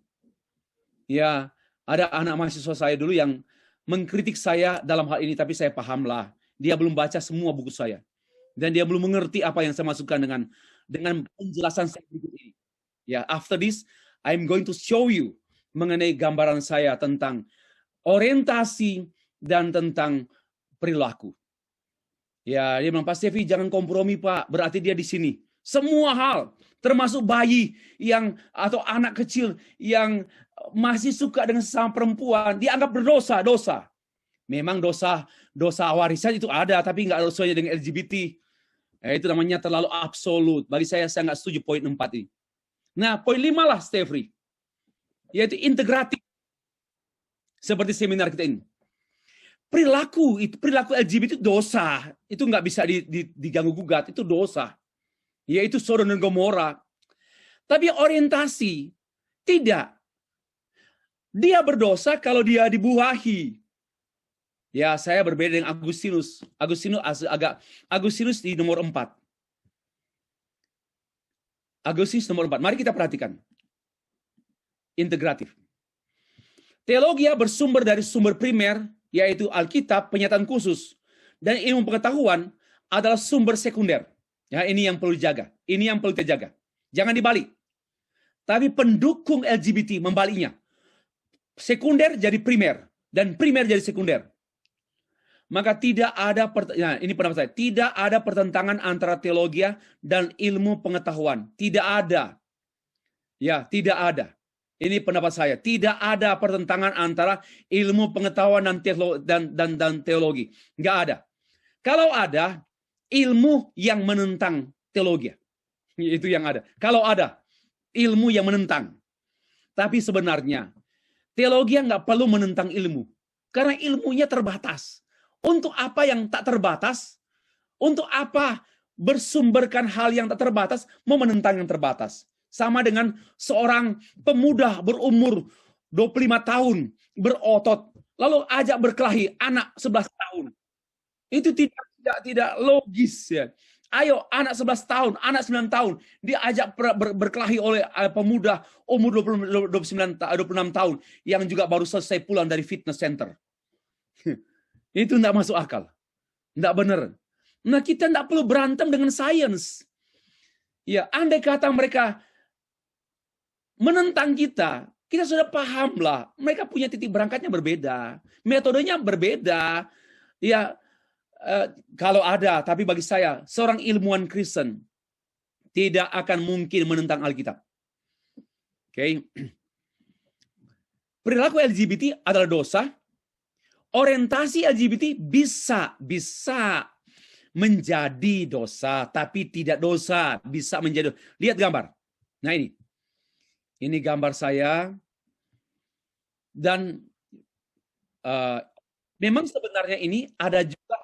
Ya, ada anak mahasiswa saya dulu yang mengkritik saya dalam hal ini, tapi saya pahamlah. Dia belum baca semua buku saya. Dan dia belum mengerti apa yang saya masukkan dengan penjelasan saya berikut ini. Ya, after this, I'm going to show you mengenai gambaran saya tentang orientasi dan tentang perilaku. Ya, dia bilang, Pak Stevi, jangan kompromi, Pak. Berarti dia di sini. Semua hal, termasuk bayi atau anak kecil yang masih suka dengan sesama perempuan, dianggap berdosa. Memang dosa warisan itu ada, tapi nggak dosanya dengan LGBT. Itu namanya terlalu absolut. Bagi saya nggak setuju poin 4 ini. Nah, poin 5 lah, Stefri. Yaitu integratif. Seperti seminar kita ini. Perilaku LGBT itu dosa. Itu nggak bisa diganggu gugat. Itu dosa. Yaitu Sodom dan Gomora. Tapi orientasi tidak. Dia berdosa kalau dia dibuahi. Ya, saya berbeda dengan Agustinus. Agustinus di nomor 4. Agustinus nomor 4. Mari kita perhatikan. Integratif. Teologi bersumber dari sumber primer, yaitu Alkitab, penyataan khusus, dan ilmu pengetahuan adalah sumber sekunder. Ya, ini yang perlu dijaga. Ini yang perlu kita jaga. Jangan dibalik. Tapi pendukung LGBT membaliknya. Sekunder jadi primer dan primer jadi sekunder. Maka tidak ada ini pendapat saya, tidak ada pertentangan antara teologi dan ilmu pengetahuan. Tidak ada. Ya, tidak ada. Ini pendapat saya, tidak ada pertentangan antara ilmu pengetahuan dan teologi. Enggak ada. Kalau ada, ilmu yang menentang teologi. Itu yang ada. Kalau ada, ilmu yang menentang. Tapi sebenarnya, teologi nggak perlu menentang ilmu. Karena ilmunya terbatas. Untuk apa yang tak terbatas? Untuk apa bersumberkan hal yang tak terbatas, mau menentang yang terbatas? Sama dengan seorang pemuda berumur 25 tahun, berotot, lalu ajak berkelahi anak 11 tahun. Itu tidak logis ya. Ayo anak 11 tahun, anak 9 tahun diajak berkelahi oleh pemuda umur 26 tahun yang juga baru selesai pulang dari fitness center. Itu tidak masuk akal. Tidak benar. Nah, kita tidak perlu berantem dengan sains. Ya, andai kata mereka menentang kita sudah paham lah. Mereka punya titik berangkatnya berbeda. Metodenya berbeda. Ya, kalau ada, tapi bagi saya, seorang ilmuwan Kristen tidak akan mungkin menentang Alkitab. Oke. Perilaku LGBT adalah dosa. Orientasi LGBT bisa menjadi dosa, tapi tidak dosa. Bisa menjadi dosa. Lihat gambar. Nah ini gambar saya. Dan memang sebenarnya ini ada juga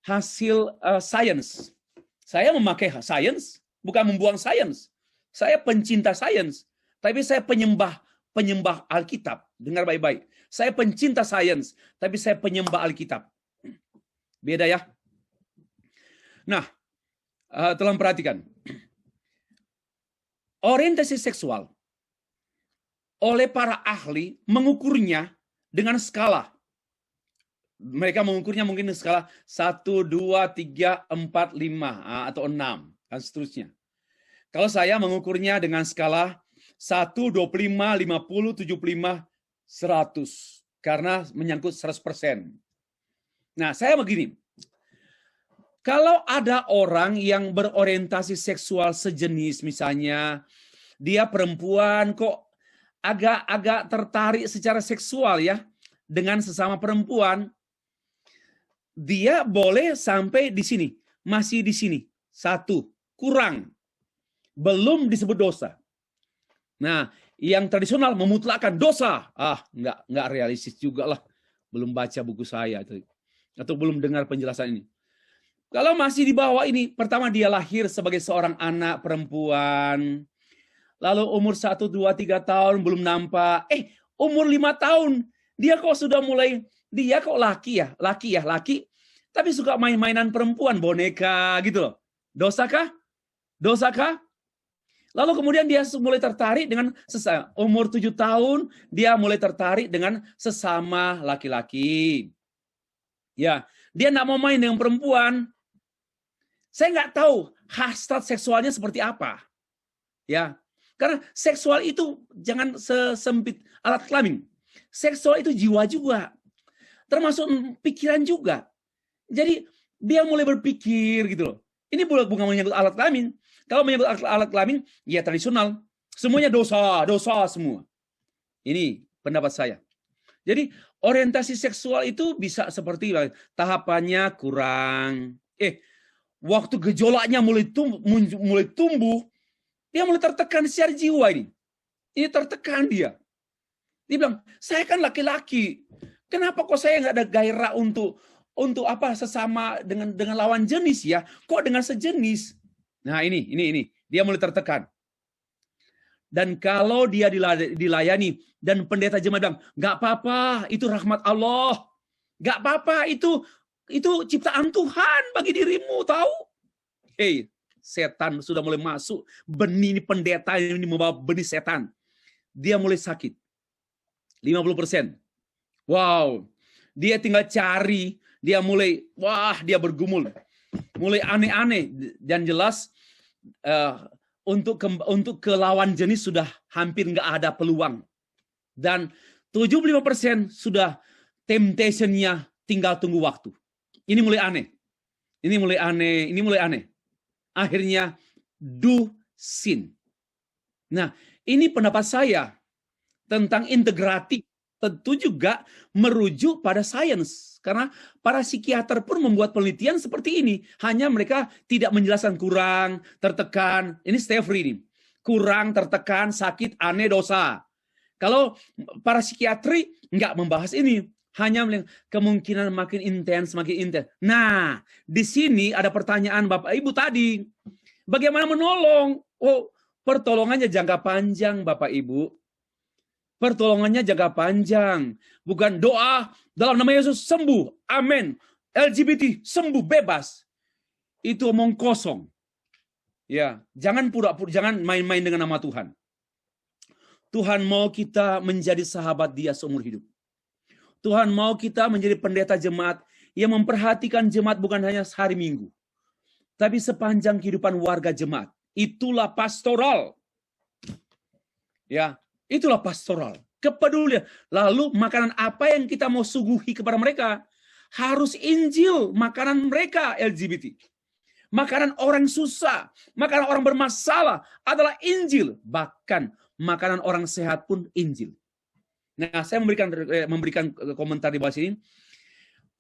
hasil sains. Saya memakai sains, bukan membuang sains. Saya pencinta sains, tapi saya penyembah Alkitab. Dengar baik-baik. Saya pencinta sains, tapi saya penyembah Alkitab. Beda ya. Nah, tolong perhatikan. Orientasi seksual oleh para ahli mengukurnya dengan skala. Mereka mengukurnya mungkin skala 1, 2, 3, 4, 5 atau 6 dan seterusnya. Kalau saya mengukurnya dengan skala 1, 25, 50, 75, 100 karena menyangkut 100%. Nah, saya begini. Kalau ada orang yang berorientasi seksual sejenis, misalnya dia perempuan kok agak tertarik secara seksual ya dengan sesama perempuan, dia boleh sampai di sini, masih di sini. 1, kurang. Belum disebut dosa. Nah, yang tradisional memutlakkan dosa. Enggak realistis juga lah. Belum baca buku saya itu. Atau belum dengar penjelasan ini. Kalau masih di bawah ini, pertama dia lahir sebagai seorang anak perempuan. Lalu umur 1, 2, 3 tahun belum nampak. Umur 5 tahun. Dia kok sudah mulai, dia kok laki. Tapi suka main-mainan perempuan, boneka gitu loh. Dosakah? Lalu kemudian dia mulai tertarik dengan sesama. Umur 7 tahun, dia mulai tertarik dengan sesama laki-laki. Ya, dia nggak mau main dengan perempuan. Saya nggak tahu hasrat seksualnya seperti apa. Ya, karena seksual itu jangan sesempit alat kelamin. Seksual itu jiwa juga. Termasuk pikiran juga. Jadi dia mulai berpikir gitu loh. Ini bukan menyangkut alat kelamin. Kalau menyangkut alat kelamin, ya tradisional. Semuanya dosa semua. Ini pendapat saya. Jadi orientasi seksual itu bisa seperti tahapannya kurang. Waktu gejolaknya mulai tumbuh, dia mulai tertekan secara jiwa ini. Ini tertekan dia. Dia bilang, saya kan laki-laki. Kenapa kok saya nggak ada gairah untuk apa sesama dengan lawan jenis ya? Kok dengan sejenis? Nah ini dia mulai tertekan. Dan kalau dia dilayani dan pendeta jemaat bilang, nggak apa-apa, itu rahmat Allah, nggak apa-apa, itu ciptaan Tuhan bagi dirimu, tahu? Setan sudah mulai masuk, benih pendeta ini membawa benih setan. Dia mulai sakit, 50%. Wow, dia tinggal cari, dia mulai, dia bergumul mulai aneh-aneh dan jelas untuk ke lawan jenis sudah hampir nggak ada peluang. Dan 75% sudah temptation-nya tinggal tunggu waktu. Ini mulai aneh. Ini mulai aneh. Akhirnya do sin. Nah, ini pendapat saya tentang integratif. Tentu juga merujuk pada sains. Karena para psikiater pun membuat penelitian seperti ini. Hanya mereka tidak menjelaskan kurang, tertekan. Ini stay free nih. Kurang, tertekan, sakit, aneh, dosa. Kalau para psikiatri nggak membahas ini. Hanya melihat kemungkinan makin intens. Nah, di sini ada pertanyaan Bapak Ibu tadi. Bagaimana menolong? Oh, pertolongannya jangka panjang Bapak Ibu. Pertolongannya jangka panjang. Bukan doa dalam nama Yesus sembuh. Amin. LGBT sembuh bebas. Itu omong kosong. Ya, jangan pura-pura, jangan main-main dengan nama Tuhan. Tuhan mau kita menjadi sahabat Dia seumur hidup. Tuhan mau kita menjadi pendeta jemaat yang memperhatikan jemaat bukan hanya hari Minggu, tapi sepanjang kehidupan warga jemaat. Itulah pastoral. Ya, itulah pastoral. Kepedulian. Lalu makanan apa yang kita mau suguhi kepada mereka? Harus Injil, makanan mereka LGBT. Makanan orang susah, makanan orang bermasalah adalah Injil. Bahkan makanan orang sehat pun Injil. Nah, saya memberikan komentar di bawah sini.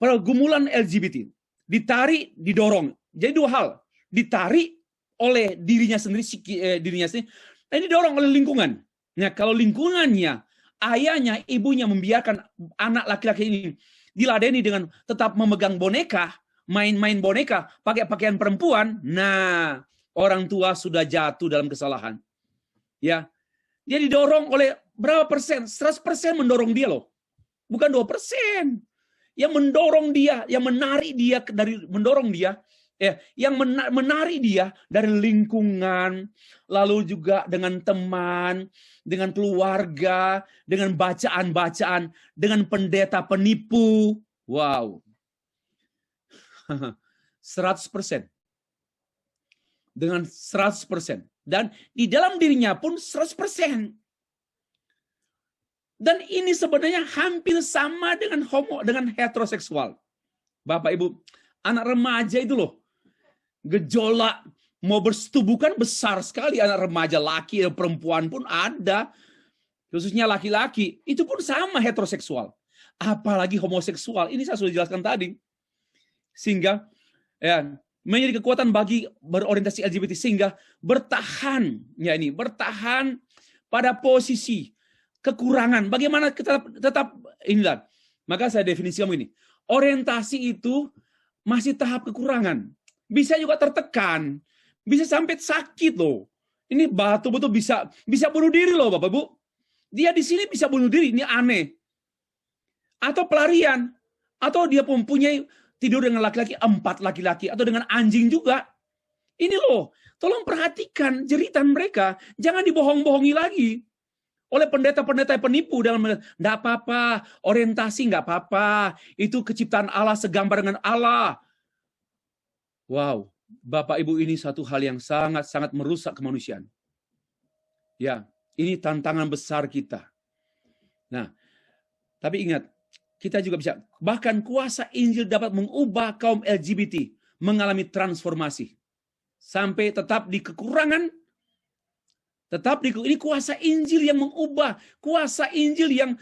Pergumulan LGBT ditarik, didorong. Jadi dua hal, ditarik oleh dirinya sendiri, dan didorong oleh lingkungan. Nah, kalau lingkungannya, ayahnya, ibunya membiarkan anak laki-laki ini diladeni dengan tetap memegang boneka, main-main boneka, pakai pakaian perempuan, nah, orang tua sudah jatuh dalam kesalahan. Ya, dia didorong oleh berapa persen? 100% mendorong dia loh. Bukan 2%. Yang mendorong dia, yang menarik dia menarik dia dari lingkungan, lalu juga dengan teman, dengan keluarga, dengan bacaan-bacaan, dengan pendeta penipu. Wow. 100%. Dengan 100%. Dan di dalam dirinya pun 100%. Dan ini sebenarnya hampir sama dengan heteroseksual. Bapak Ibu, anak remaja itu loh, gejolak mau bersetubuh kan besar sekali. Anak remaja laki dan perempuan pun ada, khususnya laki-laki, itu pun sama heteroseksual. Apalagi homoseksual, ini saya sudah jelaskan tadi. Sehingga ya, menjadi kekuatan bagi berorientasi LGBT, sehingga bertahan pada posisi kekurangan. Bagaimana kita tetap inilah. Maka saya definisikan ini. Orientasi itu masih tahap kekurangan. Bisa juga tertekan. Bisa sampai sakit loh. Ini betul-betul bisa bunuh diri loh Bapak Ibu. Dia di sini bisa bunuh diri, ini aneh. Atau pelarian. Atau dia mempunyai tidur dengan laki-laki, 4 laki-laki. Atau dengan anjing juga. Ini loh. Tolong perhatikan jeritan mereka. Jangan dibohong-bohongi lagi oleh pendeta-pendeta penipu dalam enggak apa-apa, orientasi enggak apa-apa, itu keciptaan Allah, segambar dengan Allah. Wow, Bapak Ibu, ini satu hal yang sangat-sangat merusak kemanusiaan. Ya, ini tantangan besar kita. Nah, tapi ingat, kita juga bisa, bahkan kuasa Injil dapat mengubah kaum LGBT mengalami transformasi. Sampai tetap di kekurangan, ini kuasa Injil yang mengubah, kuasa Injil yang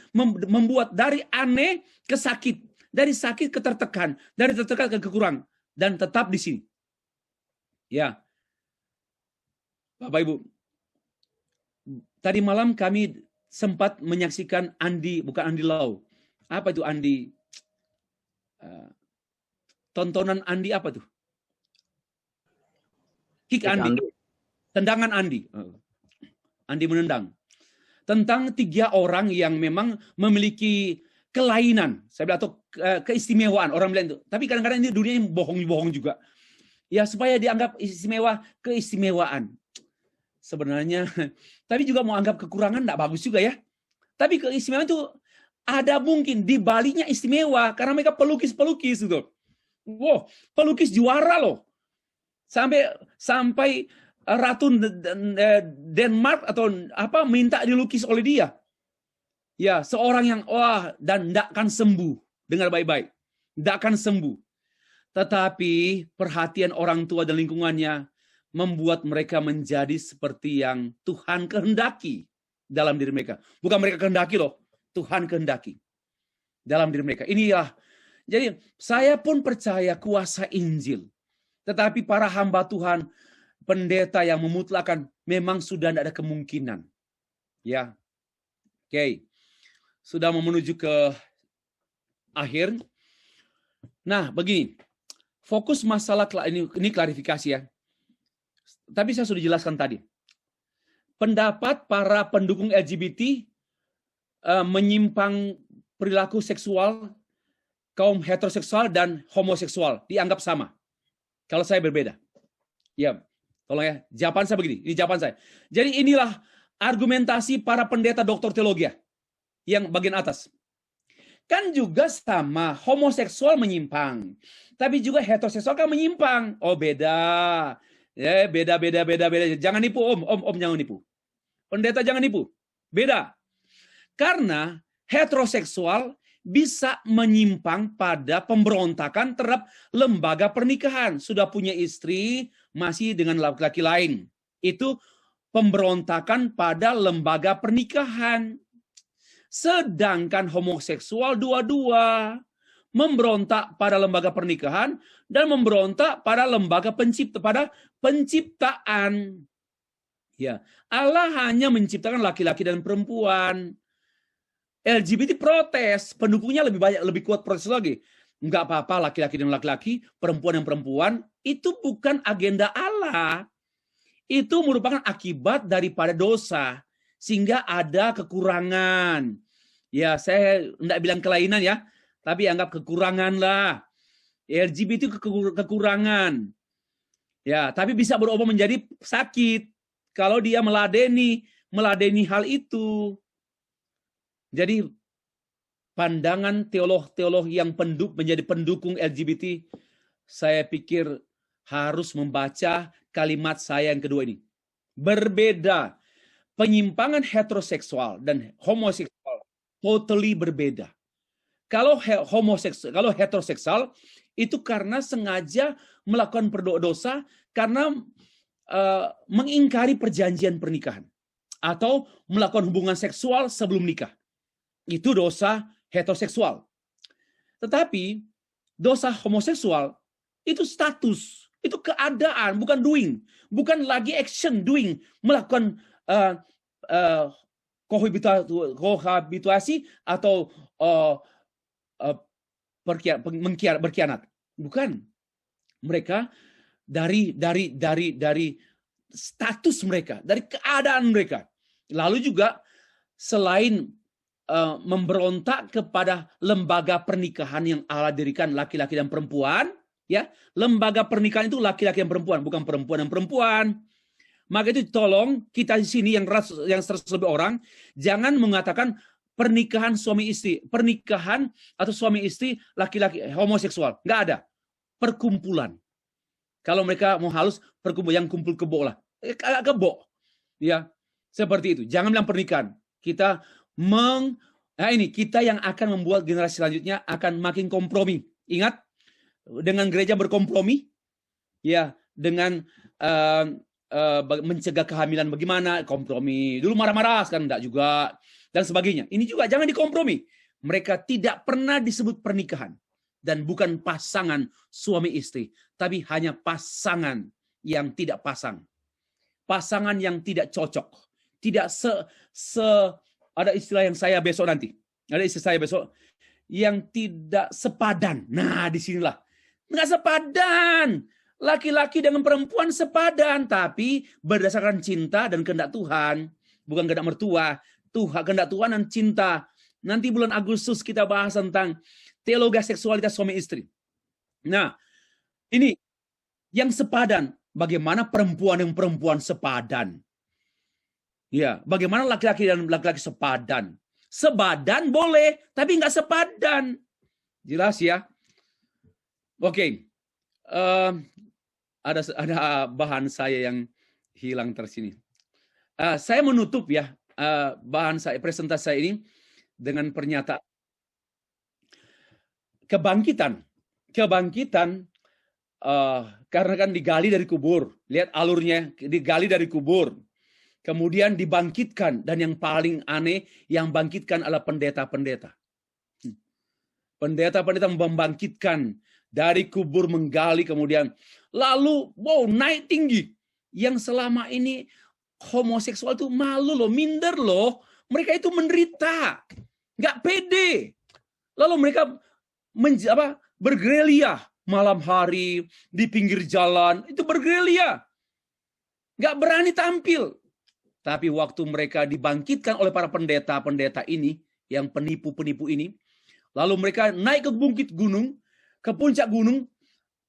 membuat dari aneh ke sakit, dari sakit ke tertekan, dari tertekan ke kekurangan, dan tetap di sini. Ya, Bapak Ibu, tadi malam kami sempat menyaksikan bukan Andi Lau. Apa itu Andi? Tontonan Andi apa tuh? Kick Andi. Tendangan Andi. Andi menendang. Tentang 3 orang yang memang memiliki kelainan, saya bilang, atau keistimewaan. Orang bilang itu. Tapi kadang-kadang ini dunia yang bohong juga. Ya, supaya dianggap istimewa, keistimewaan. Sebenarnya, tapi juga mau anggap kekurangan enggak bagus juga ya. Tapi keistimewaan itu ada mungkin di baliknya istimewa karena mereka pelukis gitu. Wow, pelukis juara loh. Sampai Ratu Denmark atau apa minta dilukis oleh dia. Ya, seorang yang dan tidak akan sembuh. Dengar baik-baik. Tidak akan sembuh. Tetapi perhatian orang tua dan lingkungannya membuat mereka menjadi seperti yang Tuhan kehendaki dalam diri mereka. Bukan mereka kehendaki loh, Tuhan kehendaki dalam diri mereka. Inilah. Jadi saya pun percaya kuasa Injil. Tetapi para hamba Tuhan, pendeta yang memutlakan memang sudah tidak ada kemungkinan. Ya. Oke. Sudah mau menuju ke akhir. Nah, begini. Fokus masalah ini klarifikasi ya. Tapi saya sudah jelaskan tadi. Pendapat para pendukung LGBT menyimpang perilaku seksual kaum heteroseksual dan homoseksual dianggap sama. Kalau saya berbeda. Ya, tolong ya. Jawaban saya begini. Ini jawaban saya. Jadi inilah argumentasi para pendeta doktor teologi yang bagian atas. Kan juga sama, homoseksual menyimpang. Tapi juga heteroseksual kan menyimpang. Oh, beda. Ya, beda. Jangan nipu, Om jangan nipu. Pendeta jangan nipu. Beda. Karena heteroseksual bisa menyimpang pada pemberontakan terhadap lembaga pernikahan. Sudah punya istri, masih dengan laki-laki lain. Itu pemberontakan pada lembaga pernikahan. Sedangkan homoseksual dua-dua memberontak pada lembaga pernikahan dan memberontak pada lembaga penciptaan. Ya, Allah hanya menciptakan laki-laki dan perempuan. LGBT protes, pendukungnya lebih banyak, lebih kuat protes lagi. Enggak apa-apa laki-laki dan laki-laki, perempuan dan perempuan, itu bukan agenda Allah. Itu merupakan akibat daripada dosa. Sehingga ada kekurangan. Ya, saya enggak bilang kelainan ya, tapi anggap kekurangan lah. LGBT itu kekurangan. Ya, tapi bisa berubah menjadi sakit kalau dia meladeni hal itu. Jadi pandangan teolog-teolog yang menjadi pendukung LGBT, saya pikir harus membaca kalimat saya yang kedua ini. Berbeda. Penyimpangan heteroseksual dan homoseksual totally berbeda. Kalau heteroseksual itu karena sengaja melakukan dosa karena mengingkari perjanjian pernikahan atau melakukan hubungan seksual sebelum nikah. Itu dosa heteroseksual. Tetapi dosa homoseksual itu status, itu keadaan, bukan doing, bukan lagi action doing, melakukan kohabitasi atau berkhianat. Bukan. Mereka dari status mereka, dari keadaan mereka. Lalu juga selain memberontak kepada lembaga pernikahan yang Allah dirikan laki-laki dan perempuan, ya, lembaga pernikahan itu laki-laki dan perempuan, bukan perempuan dan perempuan. Maka itu tolong kita di sini yang 100 lebih orang jangan mengatakan pernikahan suami istri, pernikahan atau suami istri laki-laki homoseksual, nggak ada. Perkumpulan. Kalau mereka mau halus, perkumpulan yang kumpul kebo lah, kebo, ya, seperti itu. Jangan bilang pernikahan. Kita kita yang akan membuat generasi selanjutnya akan makin kompromi. Ingat, dengan gereja berkompromi, ya, dengan mencegah kehamilan bagaimana, kompromi. Dulu marah-marah, sekarang enggak juga, dan sebagainya. Ini juga jangan dikompromi. Mereka tidak pernah disebut pernikahan. Dan bukan pasangan suami istri, tapi hanya pasangan yang tidak pasang. Pasangan yang tidak cocok. Tidak ada istilah yang saya besok nanti. Ada istilah saya besok yang tidak sepadan. Nah, disinilah. Nggak sepadan. Laki-laki dengan perempuan sepadan, tapi berdasarkan cinta dan kehendak Tuhan, bukan kehendak mertua. Kehendak Tuhan dan cinta. Nanti bulan Agustus kita bahas tentang teologi seksualitas suami istri. Nah, ini yang sepadan. Bagaimana perempuan yang perempuan sepadan? Ya, bagaimana laki-laki dan laki-laki sepadan? Sebadan boleh, tapi nggak sepadan. Jelas ya? Oke. ada bahan saya yang hilang tersini. Saya menutup ya bahan saya, presentasi saya ini dengan pernyataan kebangkitan. Karena kan digali dari kubur. Lihat alurnya, digali dari kubur. Kemudian dibangkitkan. Dan yang paling aneh, yang bangkitkan adalah pendeta-pendeta. Pendeta-pendeta membangkitkan dari kubur, menggali, kemudian lalu naik tinggi. Yang selama ini homoseksual itu malu loh, minder loh. Mereka itu menderita, nggak pede. Lalu mereka bergerilya malam hari di pinggir jalan, itu bergerilya, nggak berani tampil. Tapi waktu mereka dibangkitkan oleh para pendeta-pendeta ini, yang penipu-penipu ini, lalu mereka naik ke bukit gunung, ke puncak gunung,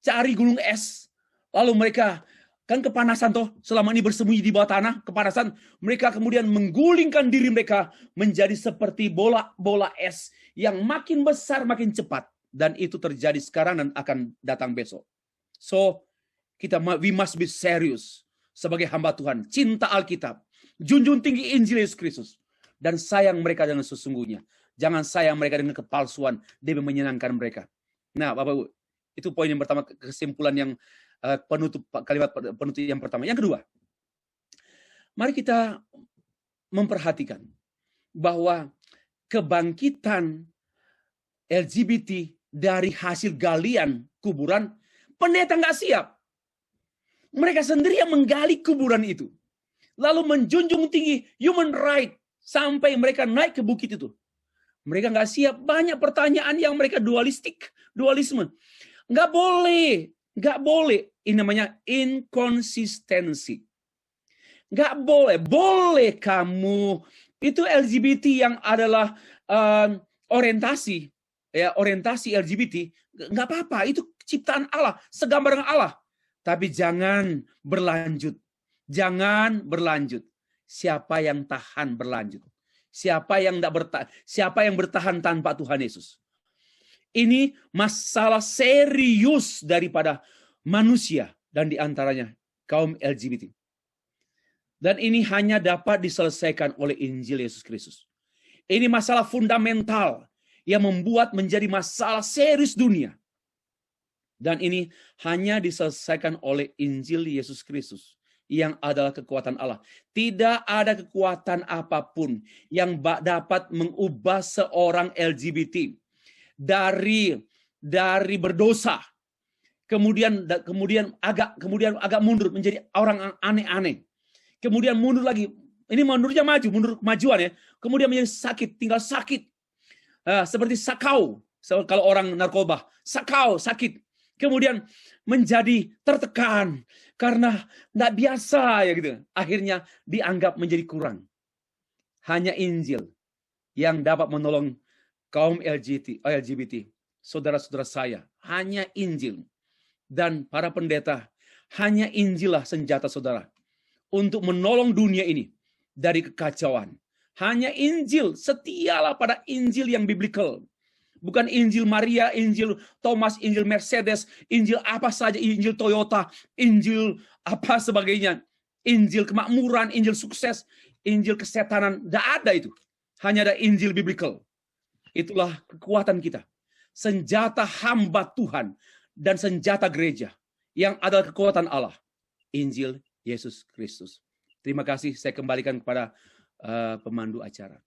cari gunung es. Lalu mereka kan kepanasan toh, selama ini bersembunyi di bawah tanah, kepanasan. Mereka kemudian menggulingkan diri mereka menjadi seperti bola-bola es yang makin besar, makin cepat. Dan itu terjadi sekarang dan akan datang besok. So, we must be serious sebagai hamba Tuhan. Cinta Alkitab, junjung tinggi Injil Yesus Kristus, dan sayang mereka dengan sesungguhnya. Jangan sayang mereka dengan kepalsuan demi menyenangkan mereka. Nah, Bapak Ibu, itu poin yang pertama, kesimpulan yang kalimat penutup yang pertama. Yang kedua, mari kita memperhatikan bahwa kebangkitan LGBT dari hasil galian kuburan, pendeta nggak siap. Mereka sendiri yang menggali kuburan itu. Lalu menjunjung tinggi human right sampai mereka naik ke bukit itu. Mereka nggak siap. Banyak pertanyaan yang mereka dualisme. Nggak boleh. Ini namanya inkonsistensi. Nggak boleh kamu itu LGBT yang adalah orientasi LGBT, nggak apa-apa. Itu ciptaan Allah, segambar dengan Allah. Tapi jangan berlanjut. Siapa yang tahan berlanjut? Siapa yang bertahan tanpa Tuhan Yesus? Ini masalah serius daripada manusia dan diantaranya kaum LGBT. Dan ini hanya dapat diselesaikan oleh Injil Yesus Kristus. Ini masalah fundamental yang membuat menjadi masalah serius dunia. Dan ini hanya diselesaikan oleh Injil Yesus Kristus yang adalah kekuatan Allah. Tidak ada kekuatan apapun yang dapat mengubah seorang LGBT dari berdosa, kemudian agak mundur menjadi orang aneh-aneh, kemudian mundur lagi, ini mundurnya mundur kemajuan ya, kemudian menjadi sakit, tinggal sakit, seperti sakau, kalau orang narkoba, sakau, sakit, kemudian menjadi tertekan karena tidak biasa ya gitu, akhirnya dianggap menjadi kurang. Hanya Injil yang dapat menolong kaum LGBT, saudara-saudara saya, hanya Injil. Dan para pendeta, hanya Injillah senjata saudara untuk menolong dunia ini dari kekacauan. Hanya Injil, setialah pada Injil yang biblikal. Bukan Injil Maria, Injil Thomas, Injil Mercedes, Injil apa saja, Injil Toyota, Injil apa sebagainya. Injil kemakmuran, Injil sukses, Injil kesetanan, tidak ada itu. Hanya ada Injil biblikal. Itulah kekuatan kita. Senjata hamba Tuhan dan senjata gereja yang adalah kekuatan Allah. Injil Yesus Kristus. Terima kasih, saya kembalikan kepada pemandu acara.